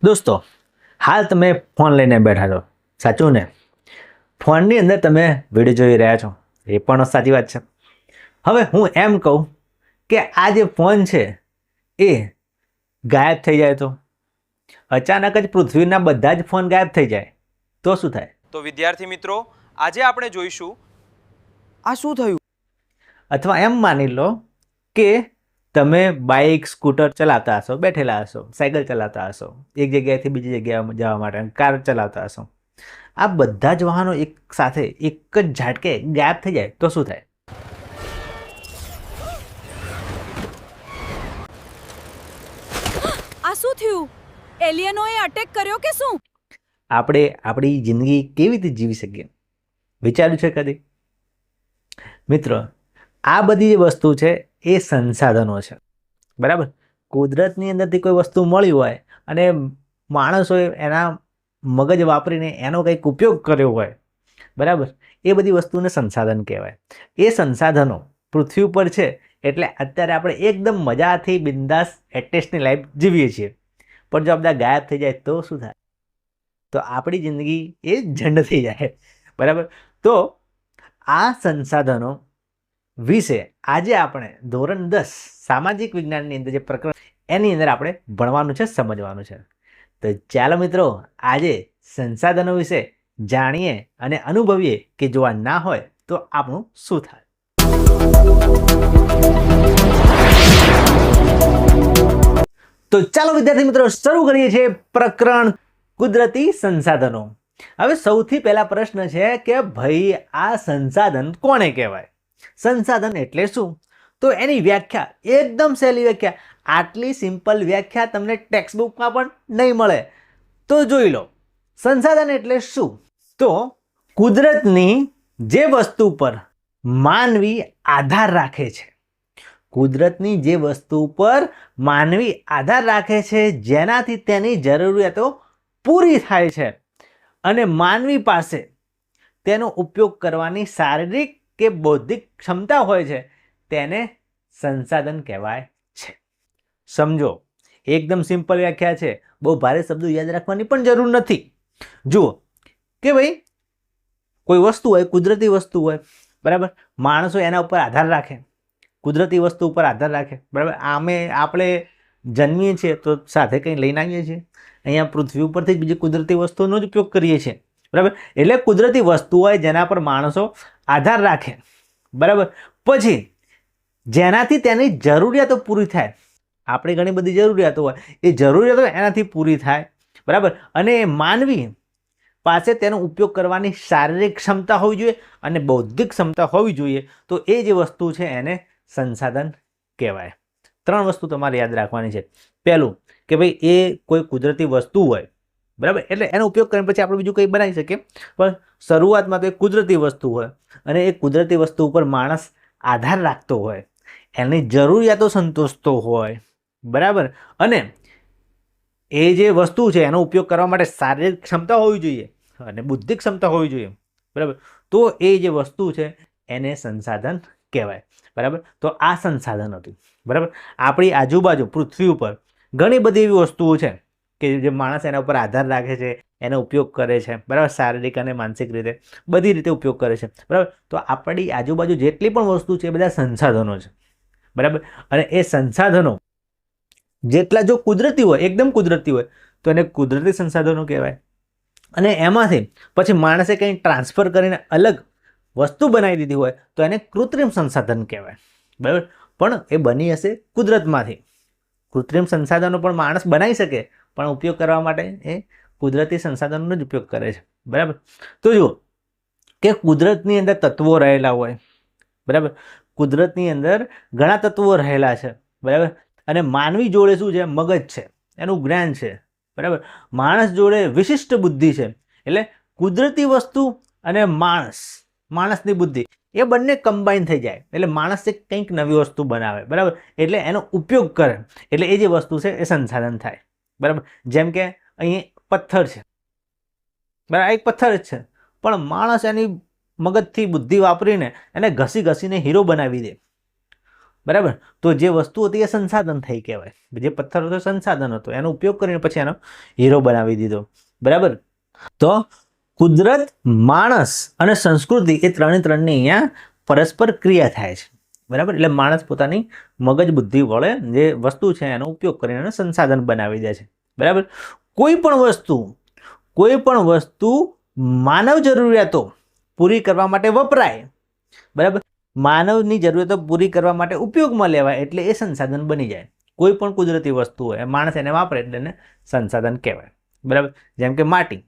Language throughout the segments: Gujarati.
દોસ્તો, હાલ તમે ફોન લઈને બેઠા છો, સાચું ને? ફોનની અંદર તમે વિડીયો જોઈ રહ્યા છો, એ પણ સાચી વાત છે. હવે હું એમ કહું કે આ જે ફોન છે એ ગાયબ થઈ જાય તો અચાનક જ પૃથ્વીના બધા જ ફોન ગાયબ થઈ જાય તો શું થાય? તો વિદ્યાર્થી મિત્રો, આજે આપણે જોઈશું આ શું થયું. અથવા એમ માની લો કે તમે બાઇક સ્કૂટર ચલાવતા હશો, બેઠેલા હશો, સાયકલ ચલાવતા હશો, એક જગ્યાએથી બીજી જગ્યાએ જવા માટે કાર ચલાવતા હશો. આ બધા જ વાહનો એક સાથે એક જ ઝાટકે ગાયબ થઈ જાય તો શું થાય? આ શું થયું? એલિયનોએ અટેક કર્યો કે શું? આપણે આપણી જિંદગી કેવી રીતે જીવી શકીએ, વિચાર્યું છે કદી? મિત્રો, આ બધી જે વસ્તુ છે એ સંસાધનો છે, બરાબર? કુદરતની અંદરથી કોઈ વસ્તુ મળી હોય અને માણસોએ એના મગજ વાપરીને એનો કંઈક ઉપયોગ કર્યો હોય, બરાબર? એ બધી વસ્તુને સંસાધન કહેવાય. એ સંસાધનો પૃથ્વી ઉપર છે એટલે અત્યારે આપણે એકદમ મજાથી બિંદાસ એટેચની લાઈફ જીવીએ છીએ. પણ જો આ બધા ગાયબ થઈ જાય તો શું થાય? તો આપણી જિંદગી એ ઝંડ થઈ જાય, બરાબર? તો આ સંસાધનો વિશે આજે આપણે ધોરણ 10 સામાજિક વિજ્ઞાનની અંદર જે પ્રકરણ એની અંદર આપણે ભણવાનું છે, સમજવાનું છે. તો ચાલો મિત્રો, આજે સંસાધનો વિશે જાણીએ અને અનુભવીએ કે જો આ ના હોય તો આપણું શું થાય. તો ચાલો વિદ્યાર્થી મિત્રો, શરૂ કરીએ છીએ પ્રકરણ કુદરતી સંસાધનો. હવે સૌથી પહેલા પ્રશ્ન છે કે ભાઈ આ સંસાધન કોને કહેવાય? સંસાધન એટલે શું? તો એની વ્યાખ્યા એકદમ સહેલી વ્યાખ્યા, આટલી સિમ્પલ વ્યાખ્યા તમને ટેક્સ્ટબુકમાં પણ નહીં મળે. તો જોઈ લો, સંસાધન એટલે શું? તો કુદરતની જે વસ્તુ પર માનવી આધાર રાખે છે, કુદરતની જે વસ્તુ પર માનવી આધાર રાખે છે, જેનાથી તેની જરૂરિયાતો પૂરી થાય છે અને માનવી પાસે તેનો ઉપયોગ કરવાની શારીરિક કે બૌદ્ધિક ક્ષમતા હોય છે, તેને સંસાધન કહેવાય છે. સમજો, એકદમ સિમ્પલ વ્યાખ્યા છે, બહુ ભારે શબ્દો યાદ રાખવાની પણ જરૂર નથી. જુઓ કે ભાઈ કોઈ વસ્તુ હોય, કુદરતી વસ્તુ હોય, બરાબર? માણસો એના ઉપર આધાર રાખે, કુદરતી વસ્તુ ઉપર આધાર રાખે, બરાબર? આપણે જન્મીએ છીએ તો સાથે કંઈ લઈને આવીએ છીએ, અહીંયા પૃથ્વી ઉપરથી જ બીજી કુદરતી વસ્તુઓનો જ ઉપયોગ કરીએ છીએ, બરાબર? એટલે કુદરતી વસ્તુ હોય જેના પર માણસો આધાર રાખે, બરાબર? પછી જેનાથી તેની જરૂરિયાતો પૂરી થાય, આપણી ઘણી બધી જરૂરિયાતો હોય, એ જરૂરિયાતો એનાથી પૂરી થાય, બરાબર? અને માનવી પાસે તેનો ઉપયોગ કરવાની શારીરિક ક્ષમતા હોવી જોઈએ અને બૌદ્ધિક ક્ષમતા હોવી જોઈએ. તો એ જે વસ્તુ છે એને સંસાધન કહેવાય. 3 વસ્તુ તમારે યાદ રાખવાની છે. પહેલું કે ભાઈ એ કોઈ કુદરતી વસ્તુ હોય, બરાબર? એટલે એનો ઉપયોગ કરીને પછી આપણે બીજું કંઈ બનાવી શકીએ, પણ શરૂઆતમાં તો એ કુદરતી વસ્તુ હોય અને એ કુદરતી વસ્તુ ઉપર માણસ આધાર રાખતો હોય, એની જરૂરિયાતો સંતોષતો હોય, બરાબર? અને એ જે વસ્તુ છે એનો ઉપયોગ કરવા માટે શારીરિક ક્ષમતા હોવી જોઈએ અને બુદ્ધિક ક્ષમતા હોવી જોઈએ, બરાબર? તો એ જે વસ્તુ છે એને સંસાધન કહેવાય, બરાબર? તો આ સંસાધન હતું, બરાબર? આપણી આજુબાજુ પૃથ્વી ઉપર ઘણી બધી એવી વસ્તુઓ છે કે જે માણસ એના ઉપર આધાર રાખે છે, એનો ઉપયોગ કરે છે, બરાબર? શારીરિક અને માનસિક રીતે બધી રીતે ઉપયોગ કરે છે, બરાબર? તો આપણી આજુબાજુ જેટલી પણ વસ્તુ છે એ બધા સંસાધનો છે, બરાબર? અને એ સંસાધનો જેટલા જો કુદરતી હોય, એકદમ કુદરતી હોય, તો એને કુદરતી સંસાધનો કહેવાય. અને એમાંથી પછી માણસે કંઈ ટ્રાન્સફર કરીને અલગ વસ્તુ બનાવી દીધી હોય તો એને કૃત્રિમ સંસાધન કહેવાય, બરાબર? પણ એ બની હશે કુદરતમાંથી. કૃત્રિમ સંસાધનો પણ માણસ બનાવી શકે, પણ ઉપયોગ કરવા માટે એ કુદરતી સંસાધનોનો જ ઉપયોગ કરે છે, બરાબર? તો જુઓ કે કુદરતની અંદર તત્વો રહેલા હોય, બરાબર? કુદરતની અંદર ઘણા તત્વો રહેલા છે, બરાબર? અને માનવી જોડે શું છે? મગજ છે, એનું જ્ઞાન છે, બરાબર? માણસ જોડે વિશિષ્ટ બુદ્ધિ છે. એટલે કુદરતી વસ્તુ અને માણસની બુદ્ધિ એ બંને કમ્બાઈન થઈ જાય એટલે માણસ કંઈક નવી વસ્તુ બનાવે, બરાબર? એટલે એનો ઉપયોગ કરે એટલે એ જે વસ્તુ છે એ સંસાધન થાય, બરાબર? જેમ કે અહીં પથ્થર છે, બરાબર? એક પથ્થર જ છે, પણ માણસ એની મગજથી બુદ્ધિ વાપરીને એને ઘસીને હીરો બનાવી દે. બરાબર. તો જે વસ્તુ હતી એ સંસાધન થઈ કહેવાય. જે પથ્થર હતો સંસાધન હતો, એનો ઉપયોગ કરીને પછી એનો હીરો બનાવી દીધો. બરાબર. તો કુદરત, માણસ અને સંસ્કૃતિ એ ત્રણની અહીંયા પરસ્પર ક્રિયા થાય છે. બરાબર. એટલે માણસ પોતાની મગજ બુદ્ધિ વડે જે વસ્તુ છે એનો ઉપયોગ કરીને એનું સંસાધન બનાવી દે છે. બરાબર. કોઈ પણ વસ્તુ માનવ જરૂરિયાતો પૂરી કરવા માટે વપરાય. બરાબર. માનવની જરૂરિયાતો પૂરી કરવા માટે ઉપયોગમાં લેવાય એટલે એ સંસાધન બની જાય. કોઈ પણ કુદરતી વસ્તુ હોય માણસ એને વાપરે એટલે એને સંસાધન કહેવાય. બરાબર. જેમ કે માટી,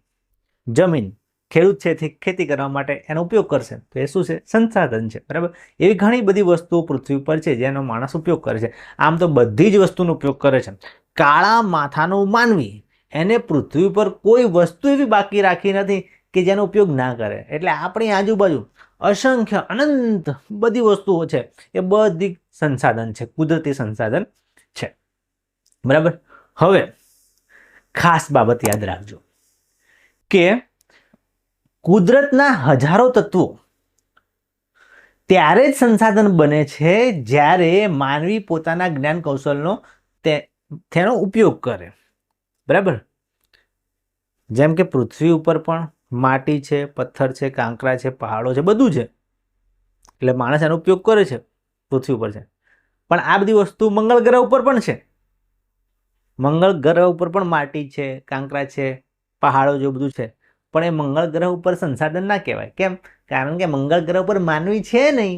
જમીન, ખેડૂત છે તે ખેતી કરવા માટે એનો ઉપયોગ કરશે તો એ શું છે? સંસાધન છે. બરાબર. એવી ઘણી બધી વસ્તુઓ પૃથ્વી પર છે જેનો માણસ ઉપયોગ કરે છે. આમ તો બધી જ વસ્તુનો ઉપયોગ કરે છે. કાળા માથાનો માનવી, એને પૃથ્વી પર કોઈ વસ્તુ એવી બાકી રાખી નથી કે જેનો ઉપયોગ ના કરે. એટલે આપણી આજુબાજુ અસંખ્ય અનંત બધી વસ્તુઓ છે એ બધી સંસાધન છે, કુદરતી સંસાધન છે. બરાબર. હવે ખાસ બાબત યાદ રાખજો કે કુદરતના હજારો તત્વો ત્યારે જ સંસાધન બને છે જ્યારે માનવી પોતાના જ્ઞાન કૌશલનો તેનો ઉપયોગ કરે. બરાબર. જેમ કે પૃથ્વી ઉપર પણ માટી છે, પથ્થર છે, કાંકરા છે, પહાડો છે, બધું છે. એટલે માણસ એનો ઉપયોગ કરે છે, પૃથ્વી ઉપર છે. પણ આ બધી વસ્તુ મંગળ ગ્રહ ઉપર પણ છે. મંગળ ગ્રહ ઉપર પણ માટી છે, કાંકરા છે, પહાડો જેવું બધું છે. પણ એ મંગળ ગ્રહ ઉપર સંસાધન ના કહેવાય. કેમ? કારણ કે મંગળ ગ્રહ પર માનવી છે નહીં.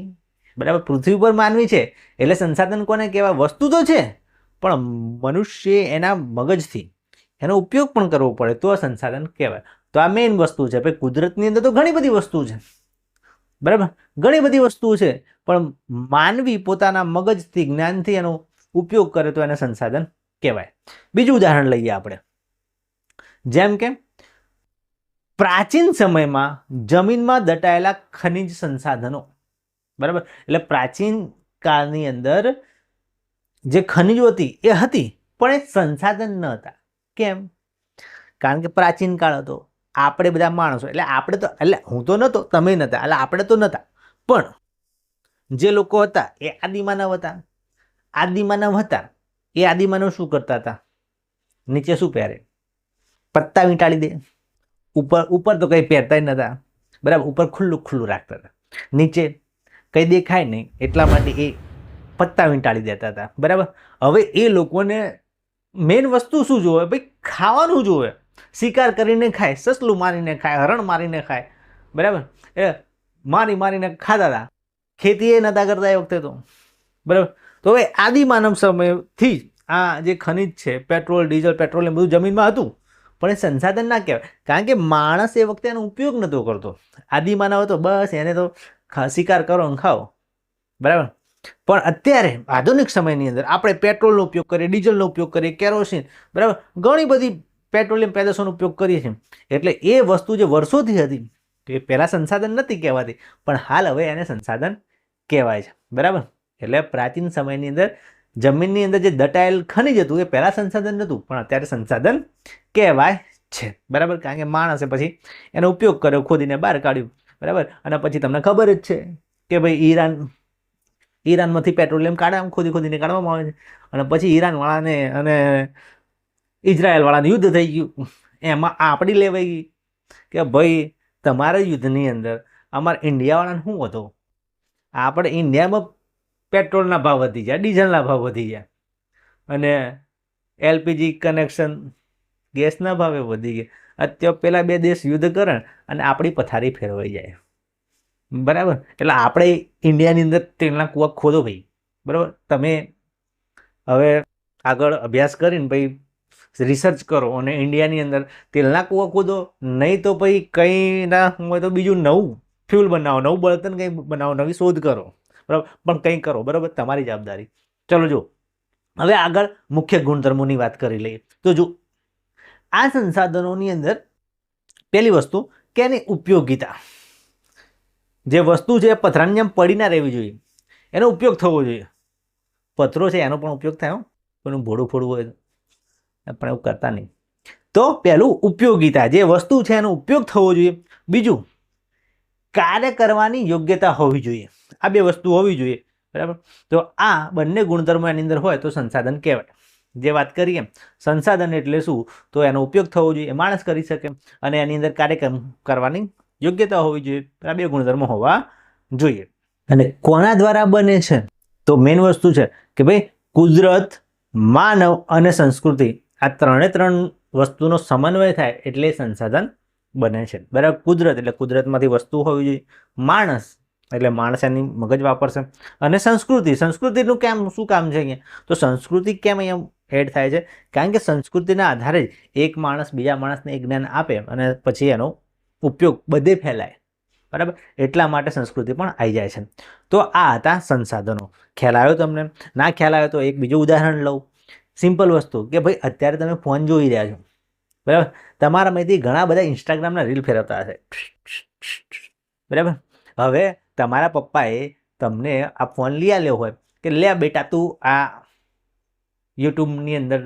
બરાબર. પૃથ્વી પર માનવી છે એટલે સંસાધન કોને કહેવાય? વસ્તુ તો છે પણ મનુષ્ય એના મગજથી એનો ઉપયોગ પણ કરવો પડે તો સંસાધન કહેવાય. તો આ મેઇન વસ્તુ છે. ભાઈ કુદરતની અંદર તો ઘણી બધી વસ્તુ છે. બરાબર. ઘણી બધી વસ્તુ છે પણ માનવી પોતાના મગજથી, જ્ઞાનથી એનો ઉપયોગ કરે તો એને સંસાધન કહેવાય. બીજું ઉદાહરણ લઈએ આપણે. જેમ કે પ્રાચીન સમયમાં જમીનમાં દટાયેલા ખનિજ સંસાધનો. બરાબર. એટલે પ્રાચીન કાળની અંદર જે ખનિજો હતી એ હતી પણ એ સંસાધન ન હતા. કેમ? કારણ કે પ્રાચીન કાળ હતો. આપણે બધા માણસો એટલે હું તો નહોતો, તમે નહોતા, એટલે આપણે તો નહોતા. પણ જે લોકો હતા એ આદિમાનવ હતા. આદિમાનવ હતા એ આદિમાનવ શું કરતા હતા? નીચે શું પહેરે? પત્તા વીંટાળી દે. ઉપર તો કંઈ પહેરતા જ નહોતા. બરાબર. ઉપર ખુલ્લું રાખતા હતા. નીચે કંઈ દેખાય નહીં એટલા માટે એ પત્તા વીંટાળી દેતા હતા. બરાબર. હવે એ લોકોને મેઇન વસ્તુ શું જોવે? ભાઈ ખાવાનું જોવે. શિકાર કરીને ખાય, સસલું મારીને ખાય, હરણ મારીને ખાય. બરાબર. એ મારીને ખાતા હતા. ખેતી એ નતા કરતા એ વખતે તો. બરાબર. તો હવે આદિમાનવ સમયથી જ આ જે ખનિજ છે, પેટ્રોલ, ડીઝલ, પેટ્રોલિયમ બધું જમીનમાં હતું પણ એ સંસાધન ના કહેવાય. કારણ કે માણસ એ વખતે એનો ઉપયોગ નહોતો કરતો. આદિમાનવ હતો બસ એને તો શિકાર કરો અને ખાઓ. બરાબર. પણ અત્યારે આધુનિક સમયની અંદર આપણે પેટ્રોલનો ઉપયોગ કરીએ, ડીઝલનો ઉપયોગ કરીએ, કેરોસીન, બરાબર, ઘણી બધી પેટ્રોલિયમ પેદાશોનો ઉપયોગ કરીએ છીએ. એટલે એ વસ્તુ જે વર્ષોથી હતી એ પહેલાં સંસાધન નથી કહેવાતી પણ હાલ હવે એને સંસાધન કહેવાય છે. બરાબર. એટલે પ્રાચીન સમયની અંદર જમીનની અંદર જે દટાયેલ ખનિજ હતું એ પહેલાં સંસાધન નહોતું પણ અત્યારે સંસાધન કહેવાય છે. બરાબર. કારણ કે માણસે પછી એનો ઉપયોગ કર્યો, ખોદીને બહાર કાઢ્યું. બરાબર. અને પછી તમને ખબર જ છે કે ભાઈ ઈરાનમાંથી પેટ્રોલિયમ ખોદીને કાઢવામાં આવે છે. અને પછી ઈરાનવાળાને અને ઇઝરાયલવાળાને યુદ્ધ થઈ ગયું. એમાં આપણી લેવાઈ ગઈ કે ભાઈ તમારા યુદ્ધની અંદર અમારા ઇન્ડિયાવાળાને શું હતો? આપણે ઇન્ડિયામાં પેટ્રોલના ભાવ વધી ગયા, ડીઝલના ભાવ વધી ગયા અને એલપીજી કનેક્શન ગેસના ભાવે વધી ગયા. અત્યારે પેલા બે દેશ યુદ્ધ કરે અને આપણી પથારી ફેરવાઈ જાય. બરાબર. એટલે આપણે ઇન્ડિયાની અંદર તેલના કૂવા ખોદો ભાઈ. બરાબર. તમે હવે આગળ અભ્યાસ કરીને ભાઈ રિસર્ચ કરો અને ઇન્ડિયાની અંદર તેલના કૂવા ખોદો, નહીં તો ભાઈ કંઈ ના હોય તો બીજું નવું ફ્યુલ બનાવો, નવું બળતણ કંઈ બનાવો, નવી શોધ કરો. બરાબર. પણ કંઈ કરો. બરાબર. તમારી જવાબદારી. ચલો જો હવે આગળ મુખ્ય ગુણધર્મોની વાત કરી લઈએ. તો જો આ સંસાધનોની અંદર પહેલી વસ્તુ કે એની ઉપયોગિતા. જે વસ્તુ છે એ પથરાની જેમ પડી ના રહેવી જોઈએ, એનો ઉપયોગ થવો જોઈએ. પથરો છે એનો પણ ઉપયોગ થાય, કોઈનું ભોળું ફોડવું હોય તો પણ એવું કરતા નહીં. તો પહેલું ઉપયોગિતા, જે વસ્તુ છે એનો ઉપયોગ થવો જોઈએ. બીજું કાર્ય કરવાની યોગ્યતા હોવી જોઈએ. આ બે વસ્તુ હોવી જોઈએ. બરાબર. તો આ બંને ગુણધર્મો એની અંદર હોય તો સંસાધન કહેવાય. જે વાત કરીએ એમ સંસાધન એટલે શું, તો એનો ઉપયોગ થવો જોઈએ, માણસ કરી શકે અને એની અંદર કાર્ય કરવાની યોગ્યતા હોવી જોઈએ. આ બે ગુણધર્મો હોવા જોઈએ. અને કોના દ્વારા બને છે, તો મેઇન વસ્તુ છે કે ભાઈ કુદરત, માનવ અને સંસ્કૃતિ, આ ત્રણ વસ્તુનો સમન્વય થાય એટલે સંસાધન બને છે. બરાબર. કુદરત એટલે કુદરતમાંથી વસ્તુ હોવી જોઈએ, માણસ એટલે માણસ એની મગજ વાપરશે, અને સંસ્કૃતિનું શું કામ છે અહીંયા, તો સંસ્કૃતિ કેમ અહીંયા એડ થાય છે, કારણ કે સંસ્કૃતિના આધારે જ એક માણસ બીજા માણસને એક જ્ઞાન આપે અને પછી એનો ઉપયોગ બધે ફેલાય. બરાબર. એટલા માટે સંસ્કૃતિ પણ આવી જાય છે. તો આ હતા સંસાધનો. ખ્યાલ આવ્યો તમને? ના ખ્યાલ આવ્યો તો એક બીજું ઉદાહરણ લઉં. સિમ્પલ વસ્તુ કે ભાઈ અત્યારે તમે ફોન જોઈ રહ્યા છો, બરાબર. તમારામાંથી ઘણા બધા ઇન્સ્ટાગ્રામના રીલ ફેરવતા હશે, બરાબર. હવે તમારા પપ્પાએ તમને આ ફોન લઈ આવ્યો હોય કે લે બેટા તું આ યુટ્યુબની અંદર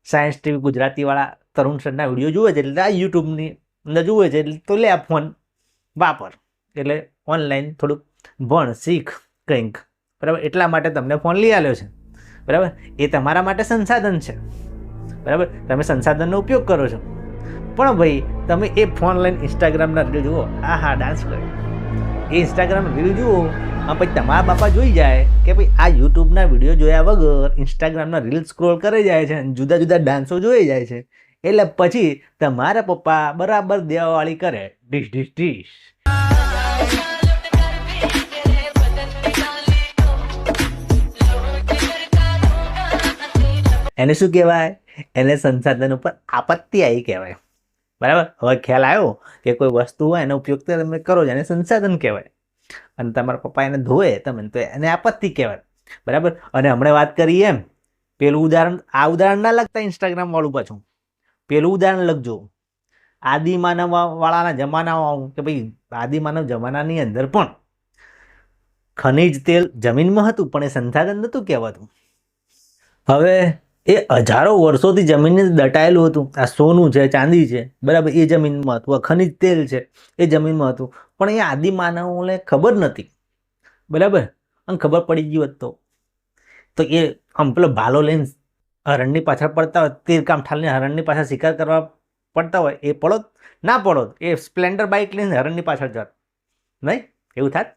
સાયન્સ ટીવી ગુજરાતીવાળા તરુણ સરના વિડીયો જુએ છે એટલે આ યુટ્યુબની અંદર જુએ છે એટલે તો લે આ ફોન વાપર, એટલે ઓનલાઈન થોડુંક ભણ શીખ કંઈક, બરાબર. એટલા માટે તમને ફોન લઈ આવ્યો છે, બરાબર. એ તમારા માટે સંસાધન છે, બરાબર. તમે સંસાધનનો ઉપયોગ કરો છો. પણ ભાઈ તમે એ ફોન લઈને ઇન્સ્ટાગ્રામના રીલ જુઓ, હા ડાન્સ કરે, એ ઇન્સ્ટાગ્રામ રીલ જુઓ, પછી તમારા બાપા જોઈ જાય કે ભાઈ આ યુટ્યુબના વિડીયો જોયા વગર ઇન્સ્ટાગ્રામના રીલ સ્ક્રોલ કરી જાય છે, જુદા જુદા ડાન્સો જોઈ જાય છે, એટલે પછી તમારા પપ્પા બરાબર દેવાવાળી કરે, ડીશ ડીશ ડીશ. એને શું કહેવાય? એને સંસાધન ઉપર આપત્તિ આવી કહેવાય. બરાબર. હવે ખ્યાલ આવ્યો કે કોઈ વસ્તુ હોય એનો ઉપયોગ તમે કરો છો એને સંસાધન કહેવાય, અને તમારા પપ્પા એને ધોવે તમે તો એને આપત્તિ કહેવાય. બરાબર. અને હમણાં વાત કરી એમ પેલું ઉદાહરણ, આ ઉદાહરણ ના લગતા ઇન્સ્ટાગ્રામ વાળું પાછું પેલું ઉદાહરણ લખજો, આદિમાનવ વાળાના જમાનામાં, કે ભાઈ આદિમાનવ જમાનાની અંદર પણ ખનિજ તેલ જમીનમાં હતું પણ એ સંસાધન નહોતું કહેવાતું. હવે એ હજારો વર્ષોથી જમીનને દટાયેલું હતું. આ સોનું છે, ચાંદી છે, બરાબર, એ જમીનમાં હતું. આ ખનિજ તેલ છે એ જમીનમાં હતું, પણ એ આદિમાનવોને ખબર નથી, બરાબર. અને ખબર પડી ગયું હોત તો એ આમ પેલો ભાલો લઈને હરણની પાછળ પડતા હોય, તીર કામઠાલને હરણની પાછળ શિકાર કરવા પડતા હોય, એ પડો ના પડો, એ સ્પ્લેન્ડર બાઇક લઈને હરણની પાછળ જત નહીં, એવું થાત?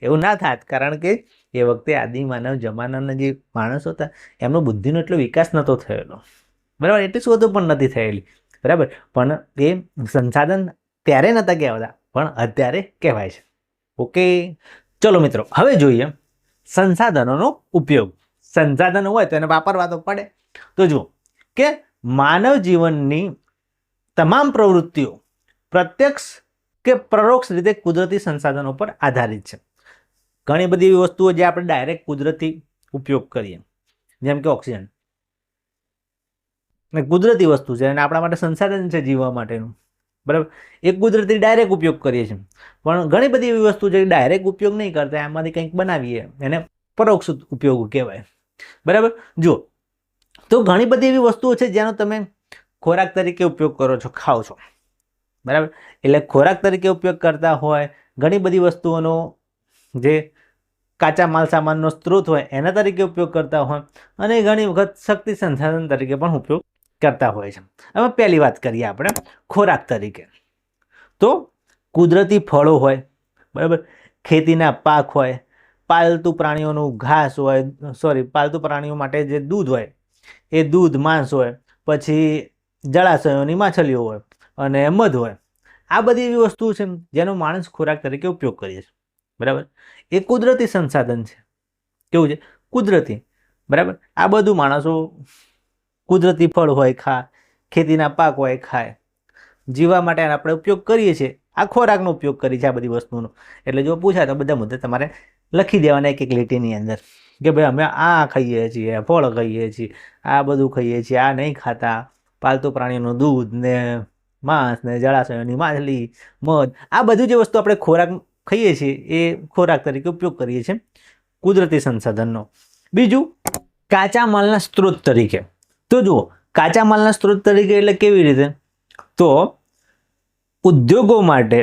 એવું ના થાત, કારણ કે એ વખતે આદિમાનવ જમાનાના જે માણસો હતા એમનો બુદ્ધિનો એટલો વિકાસ નહોતો થયેલો, બરાબર. એટલી શોધો પણ નથી થયેલી, બરાબર. પણ એ સંસાધન ત્યારે નહોતા કહેવાતા પણ અત્યારે કહેવાય છે. ઓકે, ચલો મિત્રો હવે જોઈએ સંસાધનોનો ઉપયોગ. સંસાધનો હોય તો એને વાપરવા તો પડે. તો જુઓ કે માનવ જીવનની તમામ પ્રવૃત્તિઓ પ્રત્યક્ષ કે પરોક્ષ રીતે કુદરતી સંસાધનો પર આધારિત છે. ઘણી બધી એવી વસ્તુઓ જે આપણે ડાયરેક્ટ કુદરતી ઉપયોગ કરીએ, જેમ કે ઓક્સિજન, કુદરતી વસ્તુ છે અને આપણા માટે સંસાધન છે જીવવા માટેનું, બરાબર. એ કુદરતી ડાયરેક્ટ ઉપયોગ કરીએ છીએ. પણ ઘણી બધી એવી વસ્તુ છે ડાયરેક્ટ ઉપયોગ નહીં કરતા, એમાંથી કંઈક બનાવીએ, એને પરોક્ષ ઉપયોગ કહેવાય, બરાબર. જુઓ તો ઘણી બધી એવી વસ્તુઓ છે જેનો તમે ખોરાક તરીકે ઉપયોગ કરો છો, ખાઓ છો, બરાબર. એટલે ખોરાક તરીકે ઉપયોગ કરતા હોય, ઘણી બધી વસ્તુઓનો જે કાચા માલ સામાનનો સ્ત્રોત હોય એના તરીકે ઉપયોગ કરતા હોય, અને ઘણી વખત શક્તિ સંસાધન તરીકે પણ ઉપયોગ કરતા હોય છે. હવે પહેલી વાત કરીએ આપણે ખોરાક તરીકે, તો કુદરતી ફળો હોય, બરાબર, ખેતીના પાક હોય, પાલતુ પ્રાણીઓનું ઘાસ હોય, પાલતુ પ્રાણીઓ માટે જે દૂધ હોય એ દૂધ, માંસ હોય, પછી જળાશયોની માછલીઓ હોય અને મધ હોય. આ બધી એવી વસ્તુ છે જેનો માણસ ખોરાક તરીકે ઉપયોગ કરીએ છીએ, બરાબર. એ કુદરતી સંસાધન છે. કેવું છે? કુદરતી, બરાબર. આ બધું માણસો કુદરતી ફળ હોય ખેતીના પાક હોય ખાય, જીવવા માટે આપણે ઉપયોગ કરીએ છીએ. આ ખોરાકનો ઉપયોગ કરીએ છીએ આ બધી વસ્તુનો. એટલે જો પૂછાય તો બધા મુદ્દે તમારે લખી દેવાના એક એક લીટીની અંદર કે ભાઈ અમે આ ખાઈએ છીએ, ફળ ખાઈએ છીએ, આ બધું ખાઈએ છીએ, આ નહીં ખાતા, પાલતુ પ્રાણીઓનું દૂધ ને માંસ ને જળાશયોની માછલી, મધ, આ બધું જે વસ્તુ આપણે ખોરાક ખાઈએ છીએ એ ખોરાક તરીકે ઉપયોગ કરીએ છીએ કુદરતી સંસાધનનો. બીજું કાચા માલના સ્ત્રોત તરીકે. તો જુઓ કાચા માલના સ્ત્રોત તરીકે એટલે કેવી રીતે? તો ઉદ્યોગો માટે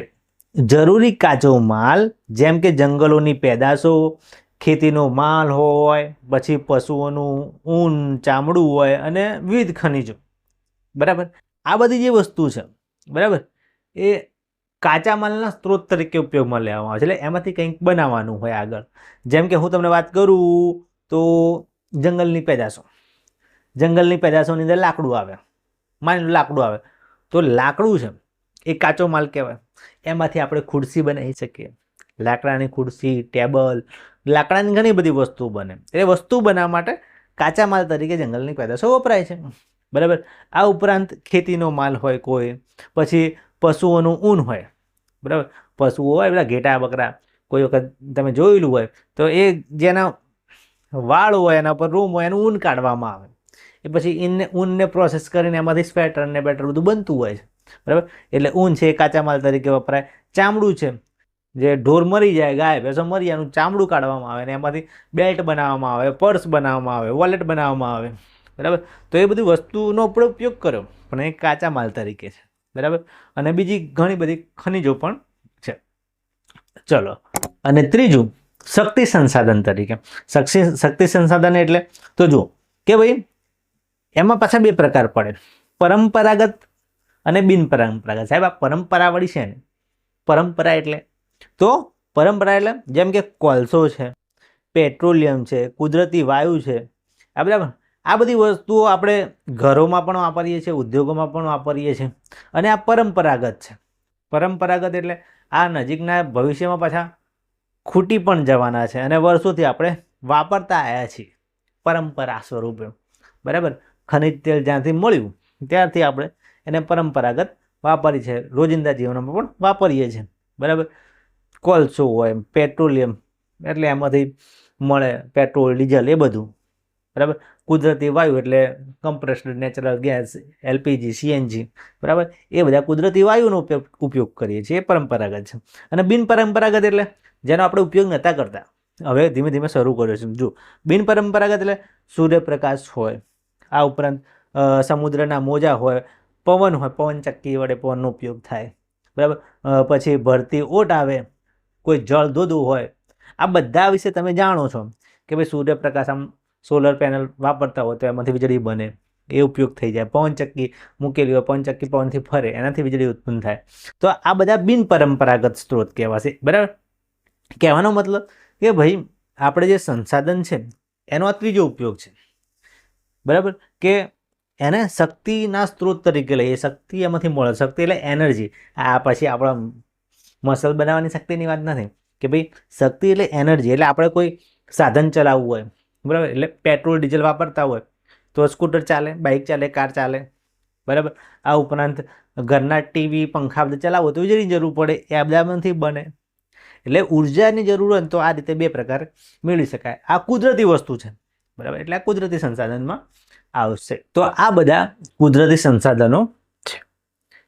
જરૂરી કાચો માલ જેમ કે જંગલોની પેદાશો, ખેતીનો માલ હોય, પછી પશુઓનું ઊન, ચામડું હોય અને વિવિધ ખનિજો. બરાબર, આ બધી જે વસ્તુ છે, બરાબર, એ કાચા માલના સ્ત્રોત તરીકે ઉપયોગમાં લેવામાં આવે છે. એટલે એમાંથી કંઈક બનાવવાનું હોય આગળ. જેમ કે હું તમને વાત કરું તો જંગલની પેદાશોની અંદર લાકડું આવે. માની લો લાકડું આવે તો લાકડું છે એ કાચો માલ કહેવાય. એમાંથી આપણે ખુરશી બનાવી શકીએ, લાકડાની ખુરશી, ટેબલ, લાકડાની ઘણી બધી વસ્તુ બને. એ વસ્તુ બનાવવા માટે કાચા માલ તરીકે જંગલની પેદાશો વપરાય છે. બરાબર, આ ઉપરાંત ખેતીનો માલ હોય કોઈ, પછી પશુઓનું ઊન હોય. બરાબર, પશુઓ હોય પેલા ઘેટા બકરા, કોઈ વખત તમે જોયેલું હોય તો એ જેના વાળ હોય એના પર રૂમ હોય એનું ઊન કાઢવામાં આવે. એ પછી ઊનને પ્રોસેસ કરીને એમાંથી સ્વેટર ને બેટર બધું બનતું હોય છે. બરાબર, એટલે ઊન છે એ કાચા માલ તરીકે વપરાય. ચામડું છે, જે ઢોર મરી જાય, ગાય ભેંસો મરી જાય, એનું ચામડું કાઢવામાં આવે અને એમાંથી બેલ્ટ બનાવવામાં આવે, પર્સ બનાવવામાં આવે, વોલેટ બનાવવામાં આવે. બરાબર, તો એ બધી વસ્તુનો આપણે ઉપયોગ કર્યો પણ એ કાચા માલ તરીકે છે. બરાબર, અને બીજી ઘણી બધી ખનિજો પણ છે. ચલો, અને ત્રીજું શક્તિ સંસાધન તરીકે. શક્તિ સંસાધન એટલે તો જુઓ કે ભાઈ એમાં પાછા બે પ્રકાર પડે, પરંપરાગત અને બિનપરંપરાગત. સાહેબ આ પરંપરાવાળી છે ને, પરંપરા એટલે જેમ કે કોલસો છે, પેટ્રોલિયમ છે, કુદરતી વાયુ છે. બરાબર, આ બધી વસ્તુઓ આપણે ઘરોમાં પણ વાપરીએ છીએ, ઉદ્યોગોમાં પણ વાપરીએ છીએ. અને આ પરંપરાગત છે. પરંપરાગત એટલે આ નજીકના ભવિષ્યમાં પાછા ખૂટી પણ જવાના છે અને વર્ષોથી આપણે વાપરતા આવ્યા છીએ પરંપરા સ્વરૂપે. બરાબર, ખનિજ તેલ જ્યાંથી મળ્યું ત્યારથી આપણે એને પરંપરાગત વાપરીએ છીએ, રોજિંદા જીવનમાં પણ વાપરીએ છીએ. બરાબર, કોલસો હોય, પેટ્રોલિયમ એટલે એમાંથી મળે પેટ્રોલ, ડીઝલ, એ બધું. બરાબર, કુદરતી વાયુ એટલે compressed natural gas, LPG, CNG. બરાબર, એ બધા કુદરતી વાયુનો ઉપયોગ કરીએ છીએ, એ પરંપરાગત છે. અને બિનપરંપરાગત એટલે જેનો આપણે ઉપયોગ નહોતા કરતા, હવે ધીમે ધીમે શરૂ કર્યો છે. જો બિનપરંપરાગત એટલે સૂર્યપ્રકાશ હોય, આ ઉપરાંત સમુદ્રના મોજા હોય, પવન હોય, પવન ચક્કી વડે પવનનો ઉપયોગ થાય. બરાબર, પછી ભરતી ઓટ આવે, કોઈ જળ ધોધું હોય. આ બધા વિશે તમે જાણો છો કે ભાઈ સૂર્યપ્રકાશ, આમ સોલર પેનલ વાપરતા હોય તો એમાંથી વીજળી બને, એ ઉપયોગ થઈ જાય. પવન ચક્કી મૂકેલી હોય, પવન ચક્કી પવનથી ફરે, એનાથી વીજળી ઉત્પન્ન થાય. તો આ બધા બિનપરંપરાગત સ્ત્રોત કહેવાશે. બરાબર, કહેવાનો મતલબ કે ભાઈ આપણે જે સંસાધન છે એનો આ ત્રીજો ઉપયોગ છે. બરાબર, કે એને શક્તિના સ્ત્રોત તરીકે લઈએ. શક્તિ એમાંથી મળે. શક્તિ એટલે એનર્જી. આ પછી આપણા મસલ બનાવવાની શક્તિની વાત નથી કે ભાઈ શક્તિ એટલે એનર્જી. એટલે આપણે કોઈ સાધન ચલાવવું હોય, બરાબર, એટલે પેટ્રોલ ડીઝલ વાપરતા હોય તો સ્કૂટર ચાલે, બાઇક ચાલે, કાર ચાલે. બરાબર, આ ઉપરાંત ઘરના ટીવી, પંખા બધા ચલાવો તો વીજળીની જરૂર પડે, એ આ બધામાંથી બને. એટલે ઉર્જાની જરૂર હોય તો આ રીતે બે પ્રકાર મેળવી શકાય. આ કુદરતી વસ્તુ છે. બરાબર, એટલે આ કુદરતી સંસાધનમાં આવશે. તો આ બધા કુદરતી સંસાધનો છે.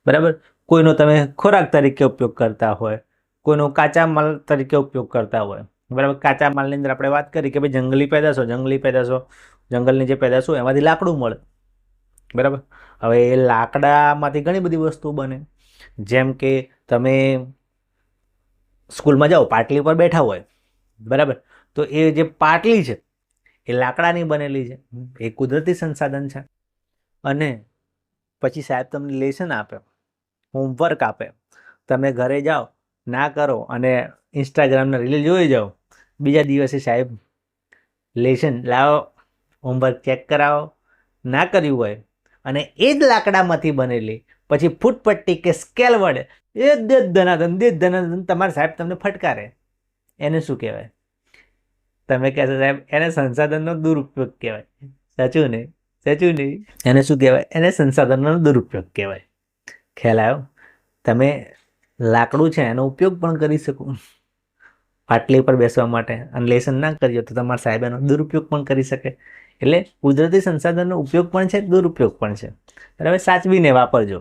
બરાબર, કોઈનો તમે ખોરાક તરીકે ઉપયોગ કરતા હોય, કોઈનો કાચા માલ તરીકે ઉપયોગ કરતા હોય. બરાબર, કાચા માલની અંદર આપણે વાત કરી કે ભાઈ જંગલની પેદાશો, જંગલની જે પેદાશો એમાંથી લાકડું મળે. બરાબર, હવે એ લાકડામાંથી ઘણી બધી વસ્તુ બને. જેમ કે તમે સ્કૂલમાં જાઓ, પાટલી પર બેઠા હોય, બરાબર, તો એ જે પાટલી છે એ લાકડાની બનેલી છે, એ કુદરતી સંસાધન છે. અને પછી સાહેબ તમને લેસન આપે, હોમવર્ક આપે, તમે ઘરે જાઓ, ના કરો અને ઇન્સ્ટાગ્રામના રીલ જોઈ જાઓ, બીજા દિવસે સાહેબ લેસન લાવો, હોમવર્ક ચેક કરાવો, ના કર્યું હોય અને એ જ લાકડામાંથી બનેલી પછી ફૂટપટ્ટી કે સ્કેલ વડે એ દે ધનાધન તમારા સાહેબ તમને ફટકારે, એને શું કહેવાય? તમે કહેશો સાહેબ એને સંસાધનનો દુરુપયોગ કહેવાય. સાચું નહીં? એને શું કહેવાય? એને સંસાધનનો દુરુપયોગ કહેવાય. ખ્યાલ આવ્યો? તમે લાકડું છે એનો ઉપયોગ પણ કરી શકો પાટલી પર બેસવા માટે, અને લેસન ના કર્યો તો તમારા સાહેબ એનો દુરુપયોગ પણ કરી શકે. એટલે કુદરતી સંસાધનનો ઉપયોગ પણ છે, દુરુપયોગ પણ છે. બરાબર, સાચવીને વાપરજો.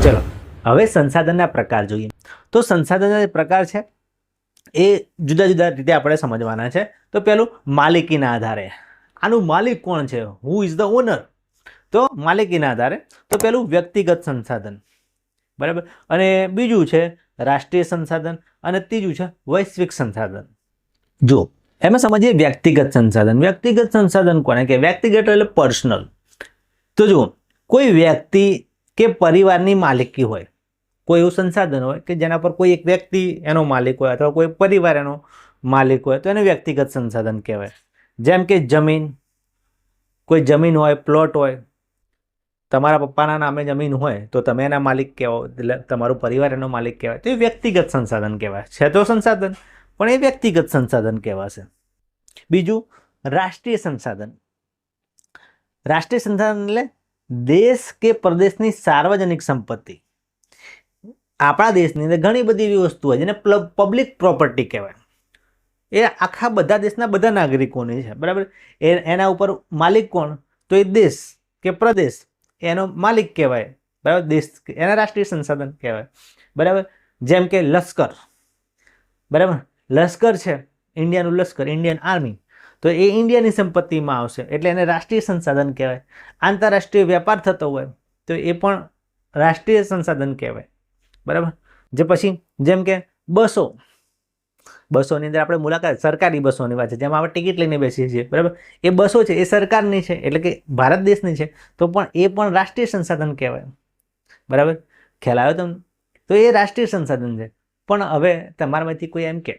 ચલો, હવે સંસાધનના પ્રકાર જોઈએ. તો સંસાધનના જે પ્રકાર છે એ જુદા જુદા રીતે આપણે સમજવાના છે. તો પહેલું માલિકીના આધારે. આનું માલિક કોણ છે? Who is the owner? તો માલિકીના આધારે તો પહેલું વ્યક્તિગત સંસાધન. બરાબર, અને બીજું છે રાષ્ટ્રીય સંસાધન, અને ત્રીજું છે વૈશ્વિક સંસાધન. જો એમાં સમજીએ વ્યક્તિગત સંસાધન. વ્યક્તિગત સંસાધન કોને કે? વ્યક્તિગત એટલે પર્સનલ. તો જુઓ, કોઈ વ્યક્તિ કે પરિવારની માલિકી હોય, કોઈ એવું સંસાધન હોય કે જેના પર કોઈ એક વ્યક્તિ એનો માલિક હોય અથવા કોઈ પરિવાર એનો માલિક હોય તો એને વ્યક્તિગત સંસાધન કહેવાય. જેમ કે જમીન, કોઈ જમીન હોય, પ્લોટ હોય, તમારા પપ્પાના નામે જમીન હોય તો તમે એના માલિક કહેવાય, એટલે તમારો પરિવાર એનો માલિક કહેવાય, તો એ વ્યક્તિગત સંસાધન કહેવાય. છે તો સંસાધન પણ એ વ્યક્તિગત સંસાધન કહેવાશે. બીજું રાષ્ટ્રીય સંસાધન. રાષ્ટ્રીય સંસાધન એટલે દેશ કે પ્રદેશની સાર્વજનિક સંપત્તિ. આપણા દેશની અંદર ઘણી બધી એવી વસ્તુ હોય જેને પબ્લિક પ્રોપર્ટી કહેવાય. એ આખા બધા દેશના બધા નાગરિકોની છે, બરાબર. એના ઉપર માલિક કોણ? તો એ દેશ કે પ્રદેશ એનો માલિક કહેવાય, બરાબર. દેશ એના રાષ્ટ્રીય સંસાધન કહેવાય, બરાબર. જેમ કે લશ્કર, બરાબર. લશ્કર છે, ઇન્ડિયાનું લશ્કર, ઇન્ડિયન આર્મી, તો એ ઇન્ડિયાની સંપત્તિમાં આવશે એટલે એને રાષ્ટ્રીય સંસાધન કહેવાય. આંતરરાષ્ટ્રીય વેપાર થતો હોય તો એ પણ રાષ્ટ્રીય સંસાધન કહેવાય, બરાબર. જે પછી જેમ કે બસોની અંદર આપણે મુલાકાત, સરકારી બસોની વાત છે, જેમાં આપણે ટિકિટ લઈને બેસીએ છીએ, બરાબર. એ બસો છે એ સરકારની છે એટલે કે ભારત દેશની છે, તો પણ એ પણ રાષ્ટ્રીય સંસાધન કહેવાય, બરાબર. ખ્યાલ આવ્યો તમને? તો એ રાષ્ટ્રીય સંસાધન છે. પણ હવે તમારામાંથી કોઈ એમ કે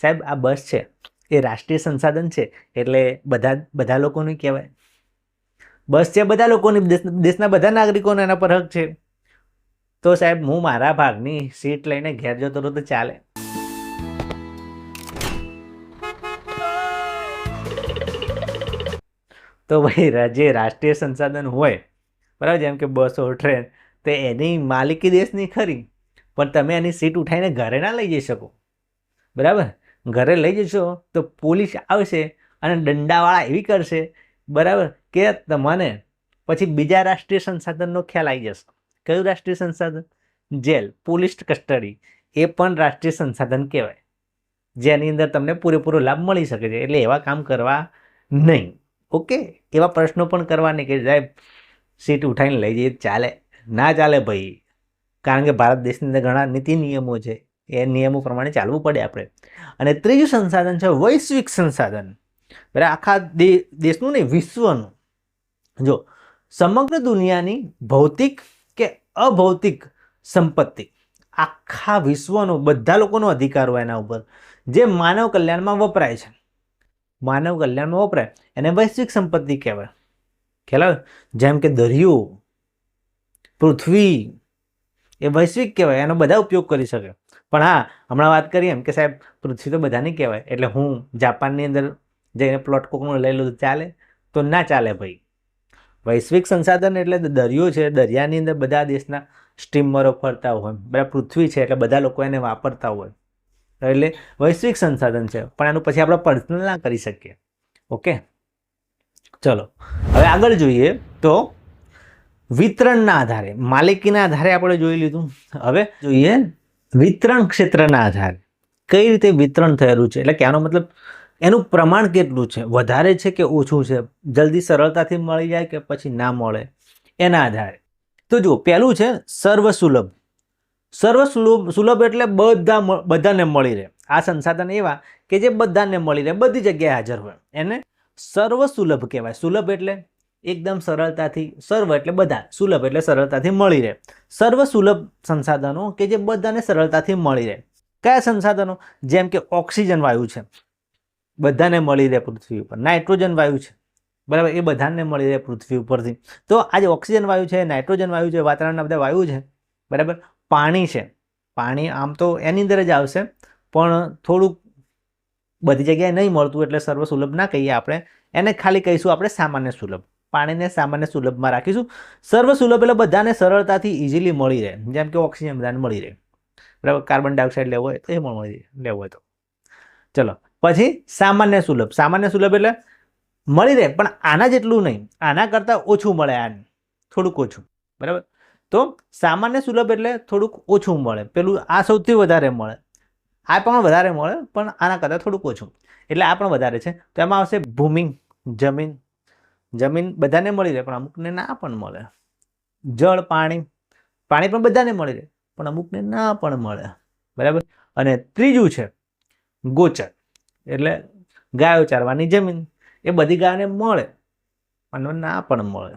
સાહેબ આ બસ છે એ રાષ્ટ્રીય સંસાધન છે એટલે બધા લોકોની કહેવાય. બસ છે બધા લોકોની, દેશના બધા નાગરિકોનો એના પર હક છે, તો સાહેબ હું મારા ભાગની સીટ લઈને ઘેર જતો રહું તો ચાલે? તો ભાઈ જે રાષ્ટ્રીય સંસાધન હોય, બરાબર, જેમ કે બસો, ટ્રેન, તો એની માલિકી દેશની ખરી, પણ તમે એની સીટ ઉઠાવીને ઘરે ના લઈ જઈ શકો, બરાબર. ઘરે લઈ જશો તો પોલીસ આવશે અને દંડાવાળા એવી કરશે, બરાબર, કે તમને પછી બીજા રાષ્ટ્રીય સંસાધનનો ખ્યાલ આવી જશે. કયું રાષ્ટ્રીય સંસાધન? જેલ, પોલીસ કસ્ટડી, એ પણ રાષ્ટ્રીય સંસાધન કહેવાય, જેની અંદર તમને પૂરેપૂરો લાભ મળી શકે છે. એટલે એવા કામ કરવા નહીં, ઓકે. એવા પ્રશ્નો પણ કરવા નહીં કે સાહેબ સીટ ઉઠાવીને લઈ જઈએ ચાલે, ના ચાલે ભાઈ, કારણ કે ભારત દેશની અંદર ઘણા નીતિ નિયમો છે, એ નિયમો પ્રમાણે ચાલવું પડે આપણે. અને ત્રીજું સંસાધન છે વૈશ્વિક સંસાધન, બરાબર. આખા દેશનું નહીં, વિશ્વનું. જો સમગ્ર દુનિયાની ભૌતિક કે અભૌતિક સંપત્તિ, આખા વિશ્વનો બધા લોકોનો અધિકાર હોય એના ઉપર, જે માનવ કલ્યાણમાં વપરાય છે, માનવ કલ્યાણમાં વપરાય એને વૈશ્વિક સંપત્તિ કહેવાય. ખ્યાલ આવે? જેમ કે દરિયો, પૃથ્વી, એ વૈશ્વિક કહેવાય, એનો બધા ઉપયોગ કરી શકે. પણ હા, હમણાં વાત કરીએ એમ કે સાહેબ પૃથ્વી તો બધાની કહેવાય, એટલે હું જાપાનની અંદર જઈને પ્લોટ કોકનો લઈ લઉં ચાલે? તો ના ચાલે ભાઈ. વૈશ્વિક સંસાધન એટલે દરિયો છે, દરિયાની અંદર બધા દેશના સ્ટીમરો ફરતા હોય, બરાબર. પૃથ્વી છે એટલે બધા લોકો એને વાપરતા હોય, એટલે વૈશ્વિક સંસાધન છે. પણ એનું પછી આપણે પર્સનલ ના કરી શકીએ, ઓકે. ચલો હવે આગળ જોઈએ તો વિતરણના આધારે, માલિકીના આધારે આપણે જોઈ લીધું. હવે જોઈએ વિતરણ ક્ષેત્રના આધારે કઈ રીતે વિતરણ થયેલું છે, એટલે કે આનો મતલબ એનું પ્રમાણ કેટલું છે, વધારે છે કે ઓછું છે, જલ્દી સરળતાથી મળી જાય કે પછી ના મળે, એના આધારે. તો જુઓ, પહેલું છે સર્વસુલભ. સર્વસુલભ એટલે બધાને મળી રહે. આ સંસાધન એવા કે જે બધાને મળી રહે, બધી જગ્યાએ હાજર હોય, એને સર્વસુલભ કહેવાય. સુલભ એટલે એકદમ સરળતાથી, સર્વ એટલે બધા, સુલભ એટલે સરળતાથી મળી રહે. સર્વસુલભ સંસાધનો કે જે બધાને સરળતાથી મળી રહે. કયા સંસાધનો? જેમ કે ઓક્સિજન વાયુ છે, બધાને મળી રહે પૃથ્વી ઉપર. નાઇટ્રોજન વાયુ છે, બરાબર, એ બધાને મળી રહે પૃથ્વી ઉપરથી. તો આ જે ઓક્સિજન વાયુ છે, નાઇટ્રોજન વાયુ છે, વાતાવરણના બધા વાયુ છે, બરાબર. પાણી છે, પાણી આમ તો એની અંદર જ આવશે, પણ થોડુંક બધી જગ્યાએ નહીં મળતું એટલે સર્વસુલભ ના કહીએ આપણે, એને ખાલી કહીશું આપણે સામાન્ય સુલભ. પાણીને સામાન્ય સુલભમાં રાખીશું. સર્વસુલભ એટલે બધાને સરળતાથી ઇઝીલી મળી રહે, જેમ કે ઓક્સિજન બધાને મળી રહે, બરાબર. કાર્બન ડાયોક્સાઇડ લેવો હોય તો એ પણ મળી રહે, લેવો હોય તો. ચલો પછી સામાન્ય સુલભ. સામાન્ય સુલભ એટલે મળી રહે પણ આના જેટલું નહીં, આના કરતાં ઓછું મળે, આને થોડુંક ઓછું, બરાબર. તો સામાન્ય સુલભ એટલે થોડુંક ઓછું મળે. પેલું આ સૌથી વધારે મળે, આ પણ વધારે મળે પણ આના કરતાં થોડુંક ઓછું, એટલે આ પણ વધારે છે. તો એમાં આવશે ભૂમિ, જમીન. જમીન બધાને મળી રહે પણ અમુકને ના પણ મળે. જળ, પાણી પણ બધાને મળી રહે પણ અમુકને ના પણ મળે, બરાબર. અને ત્રીજું છે ગોચર, એટલે ગાયો ચારવાની જમીન, એ બધી ગાયોને મળે અને ના પણ મળે,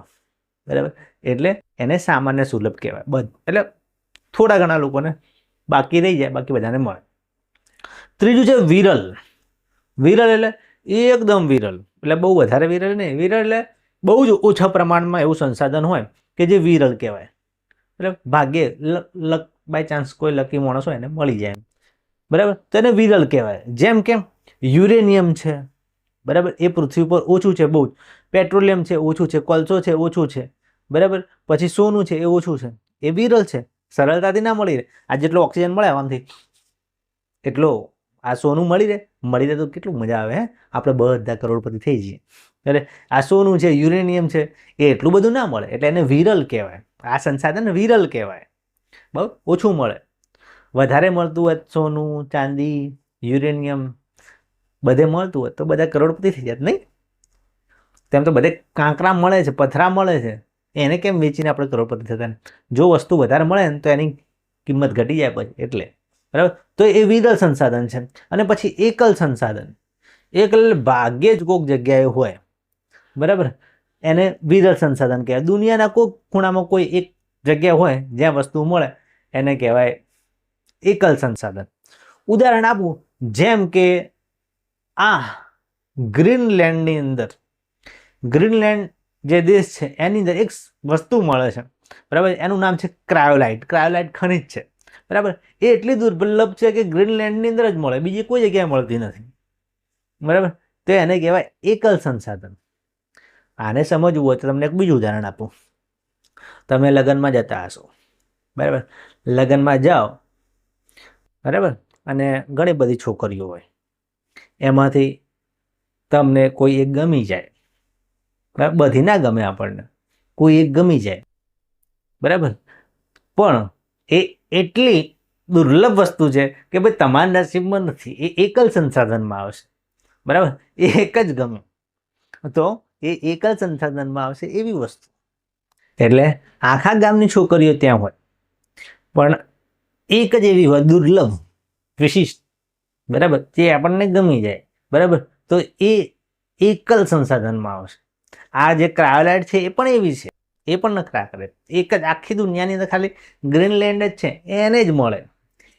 બરાબર. એટલે એને સામાન્ય સુલભ કહેવાય. એટલે થોડા ઘણા લોકોને બાકી રહી જાય, બાકી બધાને મળે. ત્રીજું છે વિરલ. વિરલ એટલે એકદમ વિરલ, એટલે બહુ વધારે વિરલ નહીં. વિરલ એટલે બહુ જ ઓછા પ્રમાણમાં એવું સંસાધન હોય કે જે વિરલ કહેવાય. એટલે ભાગ્યે લક બાય ચાન્સ કોઈ લકી માણસ હોય એને મળી જાય, બરાબર, તો એને વિરલ કહેવાય. જેમ કે યુરેનિયમ છે, બરાબર, એ પૃથ્વી પર ઓછું છે બહુ જ. પેટ્રોલિયમ છે ઓછું છે, કોલસો છે ઓછું છે, બરાબર. પછી સોનું છે એ ઓછું છે, એ વિરલ છે, સરળતાથી ના મળી રહે. આ જેટલો ઓક્સિજન મળે આવામથી એટલો આ સોનું મળી રહે તો કેટલું મજા આવે, હે, આપણે બધા કરોડપતિ થઈ જઈએ. એટલે આ સોનું છે, યુરેનિયમ છે, એ એટલું બધું ના મળે, એટલે એને વિરલ કહેવાય. આ સંસાધન વિરલ કહેવાય, બહુ ઓછું મળે. વધારે મળતું હોય સોનું, ચાંદી, યુરેનિયમ બધે મળતું હોય તો બધા કરોડપતિ થઈ જાત નહીં? તેમ તો બધે કાંકરા મળે છે, પથરા મળે છે, એને કેમ વેચીને આપણે કરોડપતિ થતા ને? જો વસ્તુ વધારે મળે ને તો એની કિંમત ઘટી જાય પછી, એટલે, બરાબર. તો એ વિરલ સંસાધન છે. અને પછી એકલ સંસાધન. એકલ ભાગ્યે જ કોઈક જગ્યાએ હોય, બરાબર, એને વિરલ સંસાધન કહેવાય. દુનિયાના કોઈક ખૂણામાં કોઈ એક જગ્યા હોય જ્યાં વસ્તુ મળે, એને કહેવાય એકલ સંસાધન. ઉદાહરણ આપું, જેમ કે આ ગ્રીનલેન્ડની અંદર, ગ્રીનલેન્ડ જે દેશ છે એની અંદર એક વસ્તુ મળે છે, બરાબર, એનું નામ છે ક્રાયોલાઇટ. ક્રાયોલાઇટ ખનિજ છે, બરાબર. એ એટલી દુર્લભ છે કે ગ્રીનલેન્ડની અંદર જ મળે, બીજી કોઈ જગ્યાએ મળતી નથી, બરાબર. તો એને કહેવાય એકલ સંસાધન. આને સમજવું હોય તો તમને એક બીજું ઉદાહરણ આપું. તમે લગ્નમાં જતા હશો, બરાબર, લગ્નમાં જાઓ, બરાબર, અને ઘણી બધી છોકરીઓ હોય, એમાંથી તમને કોઈ એક ગમી જાય, બરાબર. બધી ના ગમે આપણને, કોઈ એક ગમી જાય, બરાબર, પણ એ એટલી દુર્લભ વસ્તુ છે કે ભાઈ તમારા નસીબમાં નથી, એ એકલ સંસાધનમાં આવશે, બરાબર. એ એક જ ગમે તો એ એકલ સંસાધનમાં આવશે એવી વસ્તુ. એટલે આખા ગામની છોકરીઓ ત્યાં હોય, પણ એક જ એવી હોય દુર્લભ, વિશિષ્ટ, બરાબર, જે આપણને ગમી જાય, બરાબર, તો એ એકલ સંસાધનમાં આવશે. આ જે ક્રાયોલાઇટ છે એ પણ એવી છે, એ પણ નખરા કરે. એક જ આખી દુનિયાની અંદર ખાલી ગ્રીનલેન્ડ જ છે, એને જ મળે,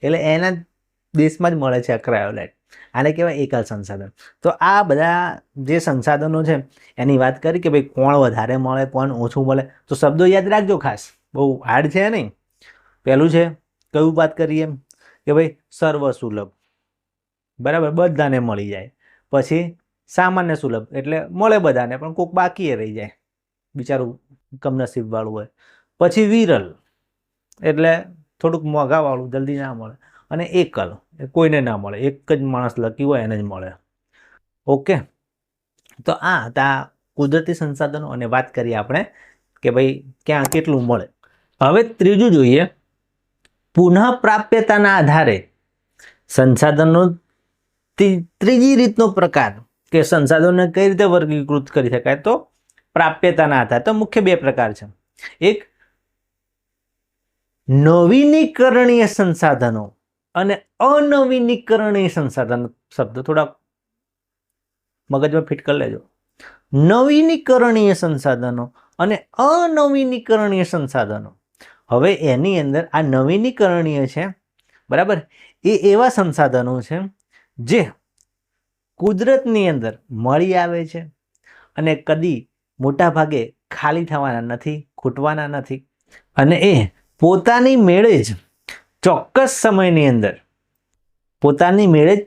એટલે એના દેશમાં જ મળે છે આ ક્રાયોલાઇટ. આને કહેવાય એકલ સંસાધન. તો આ બધા જે સંસાધનો છે એની વાત કરી કે ભાઈ કોણ વધારે મળે, કોણ ઓછું મળે. તો શબ્દો યાદ રાખજો ખાસ, બહુ હાર્ડ છે નહીં. પહેલું છે કયું વાત કરીએ કે ભાઈ સર્વ સુલભ, બરાબર, બધાને મળી જાય. પછી સામાન્ય સુલભ, એટલે મળે બધાને પણ કોઈક બાકી રહી જાય, બિચારું કમનસીબ વાળું હોય. પછી વિરલ, એટલે થોડુંક મોંઘાવાળું, જલ્દી ના મળે. અને એકલ, કોઈને ના મળે, એક જ માણસ લકી હોય એને જ મળે. ઓકે, તો આ હતા કુદરતી સંસાધનો, અને વાત કરીએ આપણે કે ભાઈ ક્યાં કેટલું મળે. હવે ત્રીજું જોઈએ, પુનઃ પ્રાપ્યતાના આધારે સંસાધનો ત્રીજી રીતનો પ્રકાર કે સંસાધનોને કઈ રીતે વર્ગીકૃત કરી શકાય. તો પ્રાપ્યતાના આધારે તો મુખ્ય બે પ્રકાર છે. એક નવીનીકરણીય સંસાધનો અને અનવીનીકરણીય સંસાધનો. શબ્દ થોડા મગજમાં ફિટ કરી લેજો. નવીનીકરણીય સંસાધનો અને અનવીનીકરણીય સંસાધનો. હવે એની અંદર આ નવીનીકરણીય છે, બરાબર, એ એવા સંસાધનો છે જે કુદરતની અંદર મળી આવે છે અને કદી મોટા ભાગે ખાલી થવાના નથી, ખૂટવાના નથી, અને એ પોતાની મેળે જ ચોક્કસ સમયની અંદર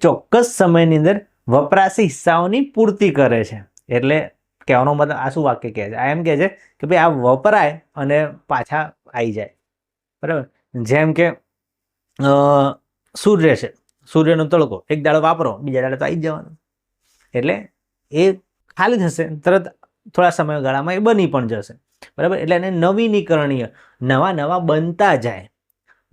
ચોક્કસ સમયની અંદર વપરાશી હિસ્સાઓની પૂર્તિ કરે છે. એટલે કહેવાનો મતલબ આ શું વાક્ય કહે છે? આ એમ કહે છે કે ભાઈ આ વપરાય અને પાછા આવી જાય, બરાબર. જેમ કે સૂર્ય છે, સૂર્યનો તડકો એક દાડો વાપરો, બીજા દાડે તો આવી જ જવાનો, એટલે એ ખાલી થશે તરત, થોડા સમયગાળામાં એ બની પણ જશે, બરાબર. એટલે એને નવીનીકરણીય, નવા નવા બનતા જાય,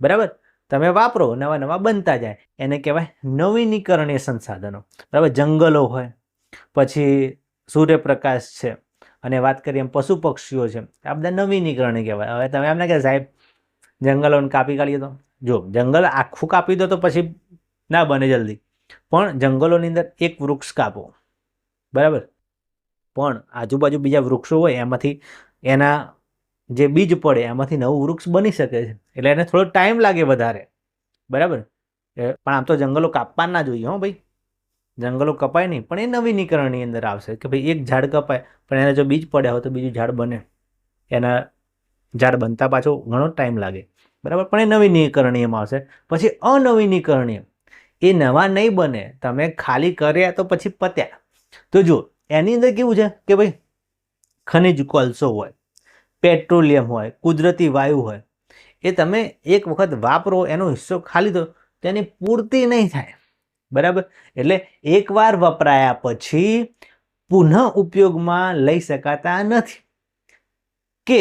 બરાબર. તમે વાપરો, નવા નવા બનતા જાય, એને કહેવાય નવીનીકરણીય સંસાધનો, બરાબર. જંગલો હોય, પછી સૂર્યપ્રકાશ છે, અને વાત કરીએ એમ પશુ પક્ષીઓ છે, આ બધા નવીનીકરણીય કહેવાય. હવે તમે એમને કહે સાહેબ જંગલોને કાપી કાઢીએ તો, જો જંગલ આખું કાપી દો તો પછી ના બને જલ્દી, પણ જંગલોની અંદર એક વૃક્ષ કાપો, બરાબર. પણ આજુબાજુ બીજા વૃક્ષો હોય એમાંથી એના જે બીજ પડે એમાંથી નવું વૃક્ષ બની શકે છે, એટલે એને થોડો ટાઈમ લાગે વધારે. બરાબર. પણ આમ તો જંગલો કાપવા ના જોઈએ હો ભાઈ, જંગલો કપાય નહીં, પણ એ નવીનીકરણની અંદર આવશે કે ભાઈ એક ઝાડ કપાય પણ એને જો બીજ પડ્યા હોય તો બીજું ઝાડ બને. એના ઝાડ બનતા પાછો ઘણો ટાઈમ લાગે. બરાબર. પણ એ નવીનીકરણીયમાં આવશે. પછી અનવીનીકરણીય, એ નવા નહીં બને, તમે ખાલી કર્યા તો પછી પત્યા. તો જો એની અંદર કેવું છે કે ભાઈ ખનિજ કોલસો હોય, પેટ્રોલિયમ હોય, કુદરતી વાયુ હોય, એ તમે એક વખત વાપરો, એનો હિસ્સો ખાલી દો તો એની પૂર્તિ નહીં થાય. બરાબર. એટલે એકવાર વપરાયા પછી પુનઃ ઉપયોગમાં લઈ શકાતા નથી, કે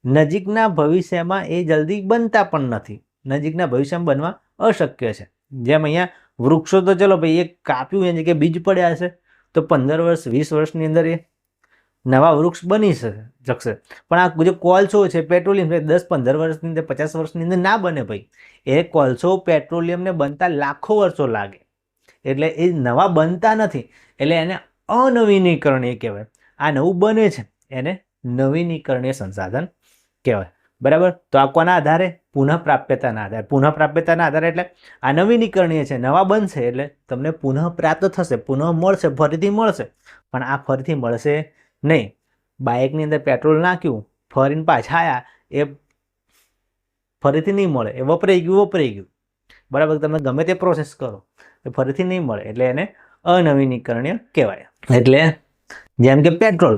નજીકના ભવિષ્યમાં એ જલ્દી બનતા પણ નથી. નજીકના ભવિષ્યમાં બનવા અશક્ય છે. જેમ અહીંયા વૃક્ષો તો ચલો ભાઈ એક કાપ્યું એની જગ્યાએ બીજ પડ્યા હશે તો 15 વર્ષ 20 વર્ષની અંદર એ નવા વૃક્ષ બની શકશે. પણ આ જે કોલસો છે, પેટ્રોલિયમ છે, 10-15 વર્ષની અંદર 50 વર્ષની અંદર ના બને ભાઈ. એ કોલસો પેટ્રોલિયમને બનતા લાખો વર્ષો લાગે, એટલે એ નવા બનતા નથી. એટલે એને અનવીનીકરણીય કહેવાય. આ નવું બને છે એને નવીનીકરણીય સંસાધન કહેવાય. બરાબર. તો આ કોના આધારે? પુનઃપ્રાપ્યતાના આધારે. પુનઃપ્રાપ્યતાના આધારે એટલે આ નવીનીકરણીય છે, નવા બનશે એટલે તમને પુનઃ પ્રાપ્ત થશે, પુનઃ મળશે, ફરીથી મળશે. પણ આ ફરીથી મળશે નહીં. બાઇકની અંદર પેટ્રોલ નાખ્યું, ફરીને પાછા આવ્યા, એ ફરીથી નહીં મળે. એ વપરાઈ ગયું. બરાબર. તમે ગમે તે પ્રોસેસ કરો એ ફરીથી નહીં મળે, એટલે એને અનવીનીકરણીય કહેવાય. એટલે જેમ કે પેટ્રોલ,